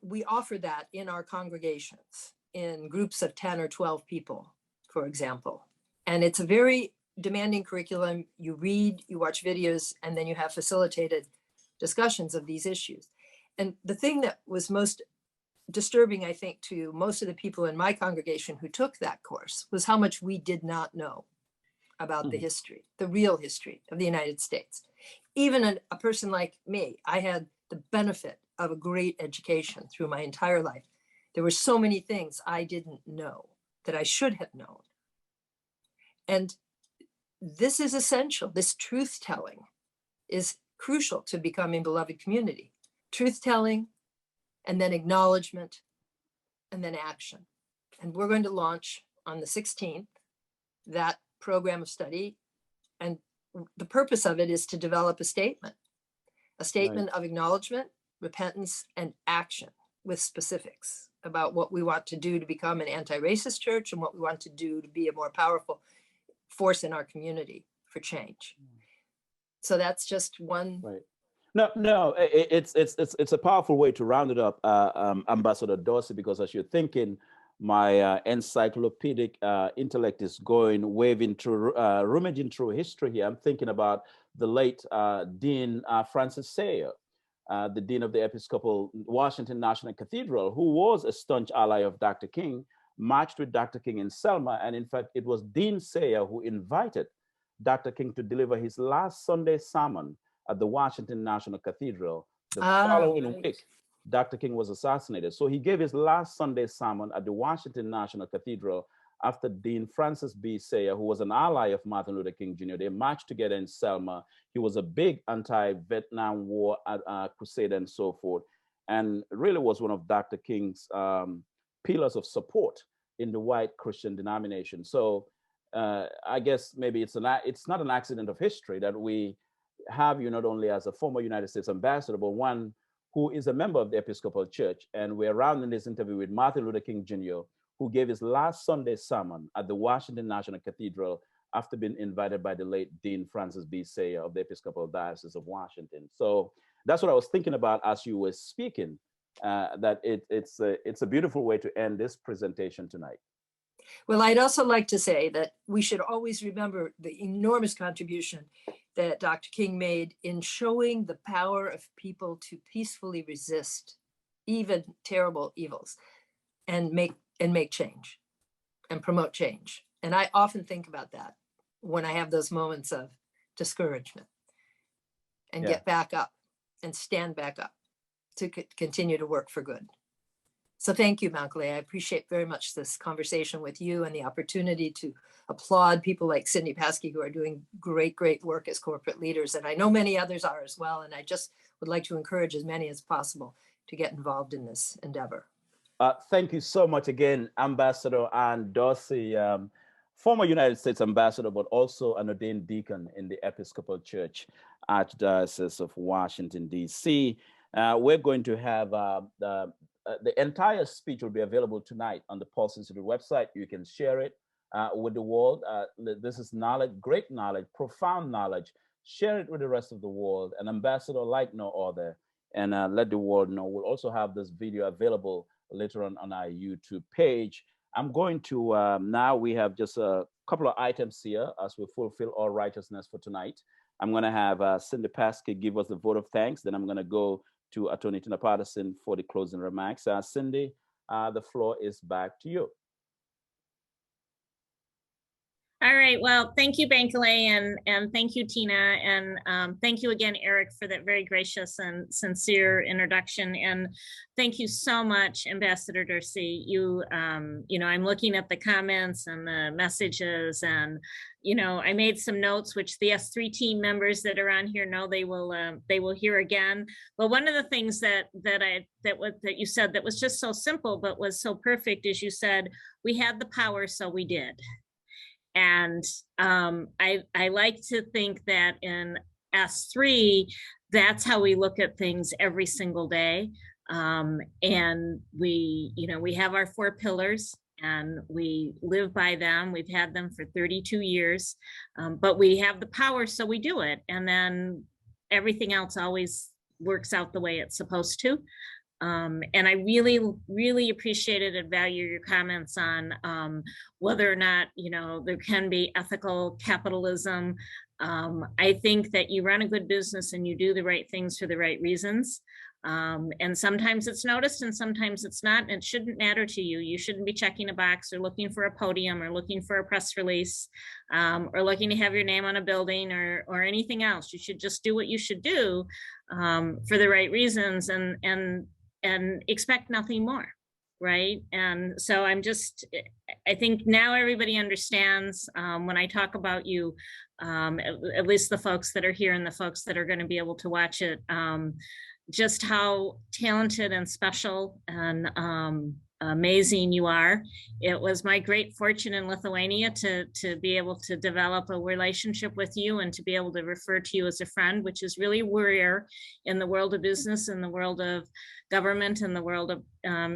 we offer that in our congregations in groups of 10 or 12 people, for example. And it's a very demanding curriculum. You read, you watch videos, and then you have facilitated discussions of these issues. And the thing that was most disturbing, I think, to most of the people in my congregation who took that course was how much we did not know about the history, the real history of the United States. Even a person like me, I had the benefit of a great education through my entire life. There were so many things I didn't know that I should have known. And this is essential. This truth-telling is crucial to becoming beloved community. Truth-telling, and then acknowledgement, and then action. And we're going to launch on the 16th that program of study. And the purpose of it is to develop a statement of acknowledgement, repentance, and action with specifics about what we want to do to become an anti-racist church and what we want to do to be a more powerful force in our community for change. So that's just one. Right. No, it's a powerful way to round it up, Ambassador Dorsey, because as you're thinking, my encyclopedic intellect is rummaging through history here. I'm thinking about the late Dean Francis Sayer, the Dean of the Episcopal Washington National Cathedral, who was a staunch ally of Dr. King, marched with Dr. King in Selma. And in fact, it was Dean Sayer who invited Dr. King to deliver his last Sunday sermon at the Washington National Cathedral. The following week, Dr. King was assassinated. So he gave his last Sunday sermon at the Washington National Cathedral after Dean Francis B. Sayer, who was an ally of Martin Luther King Jr. They marched together in Selma. He was a big anti-Vietnam War crusader and so forth, and really was one of Dr. King's pillars of support in the white Christian denomination. So I guess maybe it's not an accident of history that we have you not only as a former United States ambassador, but one who is a member of the Episcopal Church. And we're rounding this interview with Martin Luther King Jr., who gave his last Sunday sermon at the Washington National Cathedral after being invited by the late Dean Francis B. Sayer of the Episcopal Diocese of Washington. So that's what I was thinking about as you were speaking, that it's a beautiful way to end this presentation tonight. Well, I'd also like to say that we should always remember the enormous contribution that Dr. King made in showing the power of people to peacefully resist even terrible evils and make change and promote change. And I often think about that when I have those moments of discouragement and get back up and stand back up to continue to work for good. So thank you, Bankole. I appreciate very much this conversation with you and the opportunity to applaud people like Cindy Pasky, who are doing great, great work as corporate leaders. And I know many others are as well. And I just would like to encourage as many as possible to get involved in this endeavor. Thank you so much again, Ambassador Ann Dorsey, former United States ambassador, but also an ordained deacon in the Episcopal Church, Archdiocese of Washington, D.C. We're going to have the entire speech will be available tonight on the PuLSE Institute website. You can share it with the world. This is knowledge, great knowledge, profound knowledge. Share it with the rest of the world. An ambassador like no other, and let the world know. We'll also have this video available later on our YouTube page. I'm going to, now we have just a couple of items here as we fulfill all righteousness for tonight. I'm going to have Cindy Pasky give us the vote of thanks. Then I'm going to go to Attorney Tina Patterson for the closing remarks. Cindy, the floor is back to you. All right, well, thank you, Bankole, and thank you, Tina, and thank you again, Eric, for that very gracious and sincere introduction. And thank you so much, Ambassador Dorsey. You know, I'm looking at the comments and the messages, and you know, I made some notes, which the S3 team members that are on here know they will hear again. But one of the things that you said that was just so simple, but was so perfect, is you said, we had the power, so we did. And I like to think that in S3, that's how we look at things every single day. And we, you know, we have our 4 pillars and we live by them. We've had them for 32 years, but we have the power, so we do it. And then everything else always works out the way it's supposed to. And I really, really appreciated and value your comments on whether or not, you know, there can be ethical capitalism. I think that you run a good business and you do the right things for the right reasons. And sometimes it's noticed and sometimes it's not, and it shouldn't matter to you. You shouldn't be checking a box or looking for a podium or looking for a press release or looking to have your name on a building or anything else. You should just do what you should do for the right reasons and expect nothing more, right? And so I think now everybody understands when I talk about you, at least the folks that are here and the folks that are going to be able to watch it, just how talented and special and amazing you are. It was my great fortune in Lithuania to be able to develop a relationship with you and to be able to refer to you as a friend, which is really rare in the world of business, in the world of government, in the world of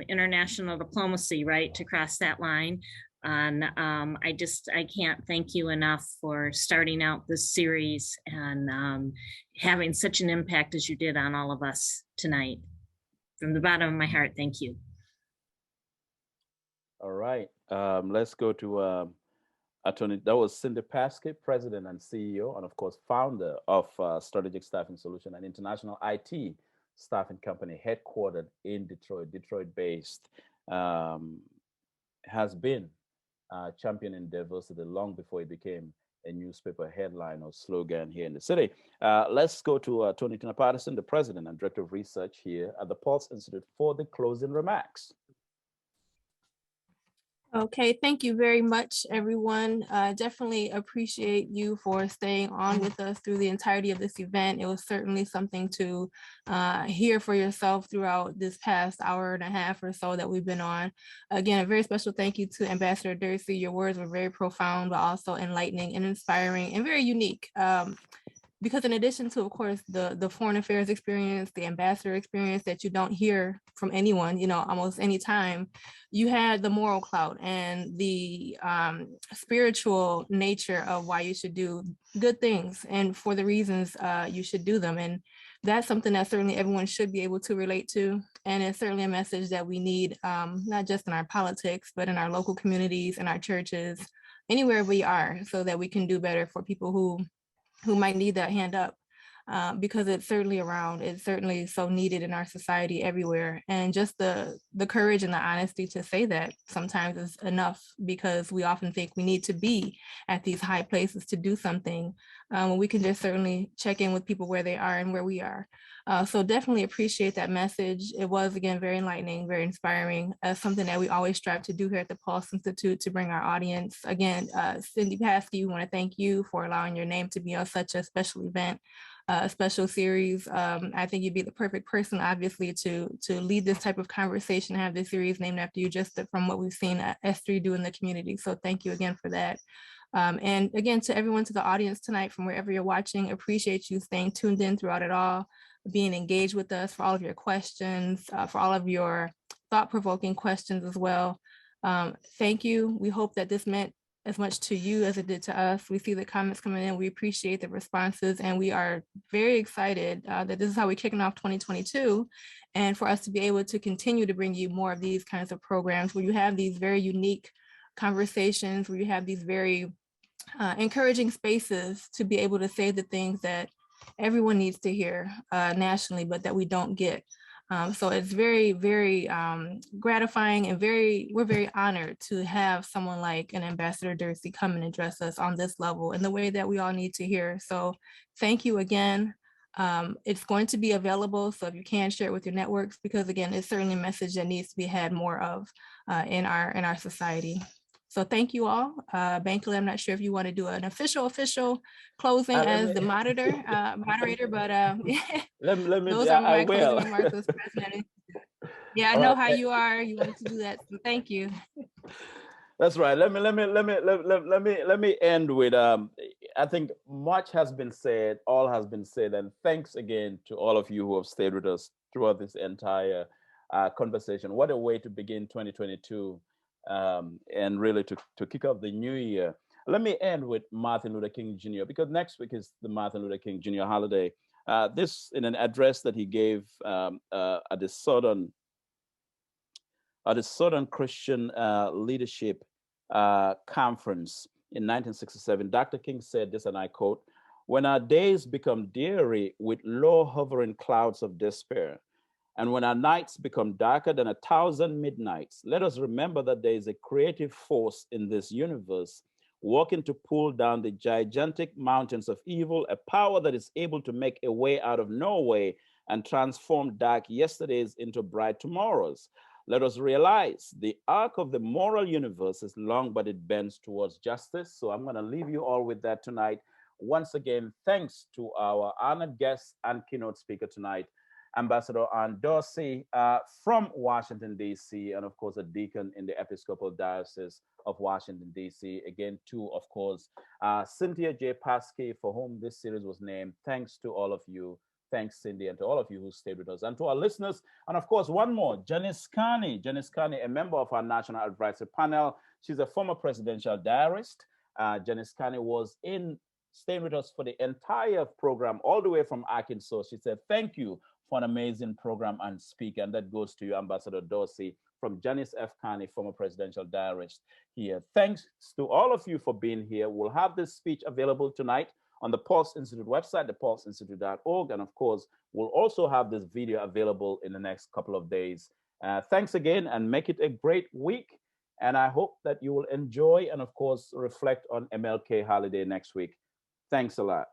international diplomacy, right, to cross that line. And I can't thank you enough for starting out this series and having such an impact as you did on all of us tonight. From the bottom of my heart, thank you. All right, let's go to Attorney. That was Cindy Pasky, President and CEO, and of course, founder of Strategic Staffing Solution, an international IT staffing company headquartered in Detroit, Detroit-based, has been championing diversity long before it became a newspaper headline or slogan here in the city. Let's go to Attorney Tina Patterson, the President and Director of Research here at the PuLSE Institute, for the closing remarks. Okay, thank you very much, everyone. Definitely appreciate you for staying on with us through the entirety of this event. It was certainly something to hear for yourself throughout this past hour and a half or so that we've been on. Again, a very special thank you to Ambassador Dorsey. Your words were very profound, but also enlightening and inspiring and very unique. Because in addition to, of course, the foreign affairs experience, the ambassador experience that you don't hear from anyone, you know, almost any time, you had the moral clout and the spiritual nature of why you should do good things and for the reasons you should do them. And that's something that certainly everyone should be able to relate to. And it's certainly a message that we need, not just in our politics, but in our local communities, in our churches, anywhere we are, so that we can do better for people who might need that hand up, because it's certainly around. It's certainly so needed in our society everywhere. And just the courage and the honesty to say that sometimes is enough, because we often think we need to be at these high places to do something. We can just certainly check in with people where they are and where we are. So definitely appreciate that message. It was, again, very enlightening, very inspiring, something that we always strive to do here at the PuLSE Institute to bring our audience. Again, Cindy Pasky, we want to thank you for allowing your name to be on such a special event, a special series. I think you'd be the perfect person, obviously, to lead this type of conversation, have this series named after you, just from what we've seen S3 do in the community. So thank you again for that. And again, to everyone, to the audience tonight, from wherever you're watching, appreciate you staying tuned in throughout it all, being engaged with us, for all of your questions, for all of your thought-provoking questions as well. Thank you. We hope that this meant as much to you as it did to us. We see the comments coming in. We appreciate the responses, and we are very excited that this is how we're kicking off 2022, and for us to be able to continue to bring you more of these kinds of programs where you have these very unique conversations, where you have these very encouraging spaces to be able to say the things that everyone needs to hear nationally, but that we don't get. So it's very, very gratifying, and we're very honored to have someone like an Ambassador Dursey come and address us on this level in the way that we all need to hear. So thank you again. It's going to be available, so if you can, share it with your networks, because again, it's certainly a message that needs to be had more of in our society. So thank you all. Bankole, I'm not sure if you want to do an official closing as the moderator, but those are my closing remarks as president. Yeah, I know how you are. You wanted to do that, so thank you. That's right. Let me end with I think much has been said, all has been said, and thanks again to all of you who have stayed with us throughout this entire conversation. What a way to begin 2022. And really to kick off the new year. Let me end with Martin Luther King Jr., because next week is the Martin Luther King Jr. holiday. This in an address that he gave at the Southern Christian Leadership Conference in 1967. Dr. King said this, and I quote, "When our days become dreary with low hovering clouds of despair, and when our nights become darker than 1,000 midnights, let us remember that there is a creative force in this universe working to pull down the gigantic mountains of evil, a power that is able to make a way out of no way and transform dark yesterdays into bright tomorrows. Let us realize the arc of the moral universe is long, but it bends towards justice." So I'm going to leave you all with that tonight. Once again, thanks to our honored guest and keynote speaker tonight, Ambassador Ann Dorsey from Washington, D.C., and of course, a deacon in the Episcopal Diocese of Washington, D.C. Again, to, of course, Cynthia J. Pasky, for whom this series was named. Thanks to all of you. Thanks, Cindy, and to all of you who stayed with us. And to our listeners, and of course, one more, Janice Carney, a member of our National Advisory Panel. She's a former presidential diarist. Janice Carney was staying with us for the entire program, all the way from Arkansas. She said, "Thank you for an amazing program and speaker." And that goes to you, Ambassador Dorsey, from Janice F. Carney, former presidential diarist here. Thanks to all of you for being here. We'll have this speech available tonight on the PuLSE Institute website, thepulseinstitute.org. And of course, we'll also have this video available in the next couple of days. Thanks again, and make it a great week. And I hope that you will enjoy and of course, reflect on MLK holiday next week. Thanks a lot.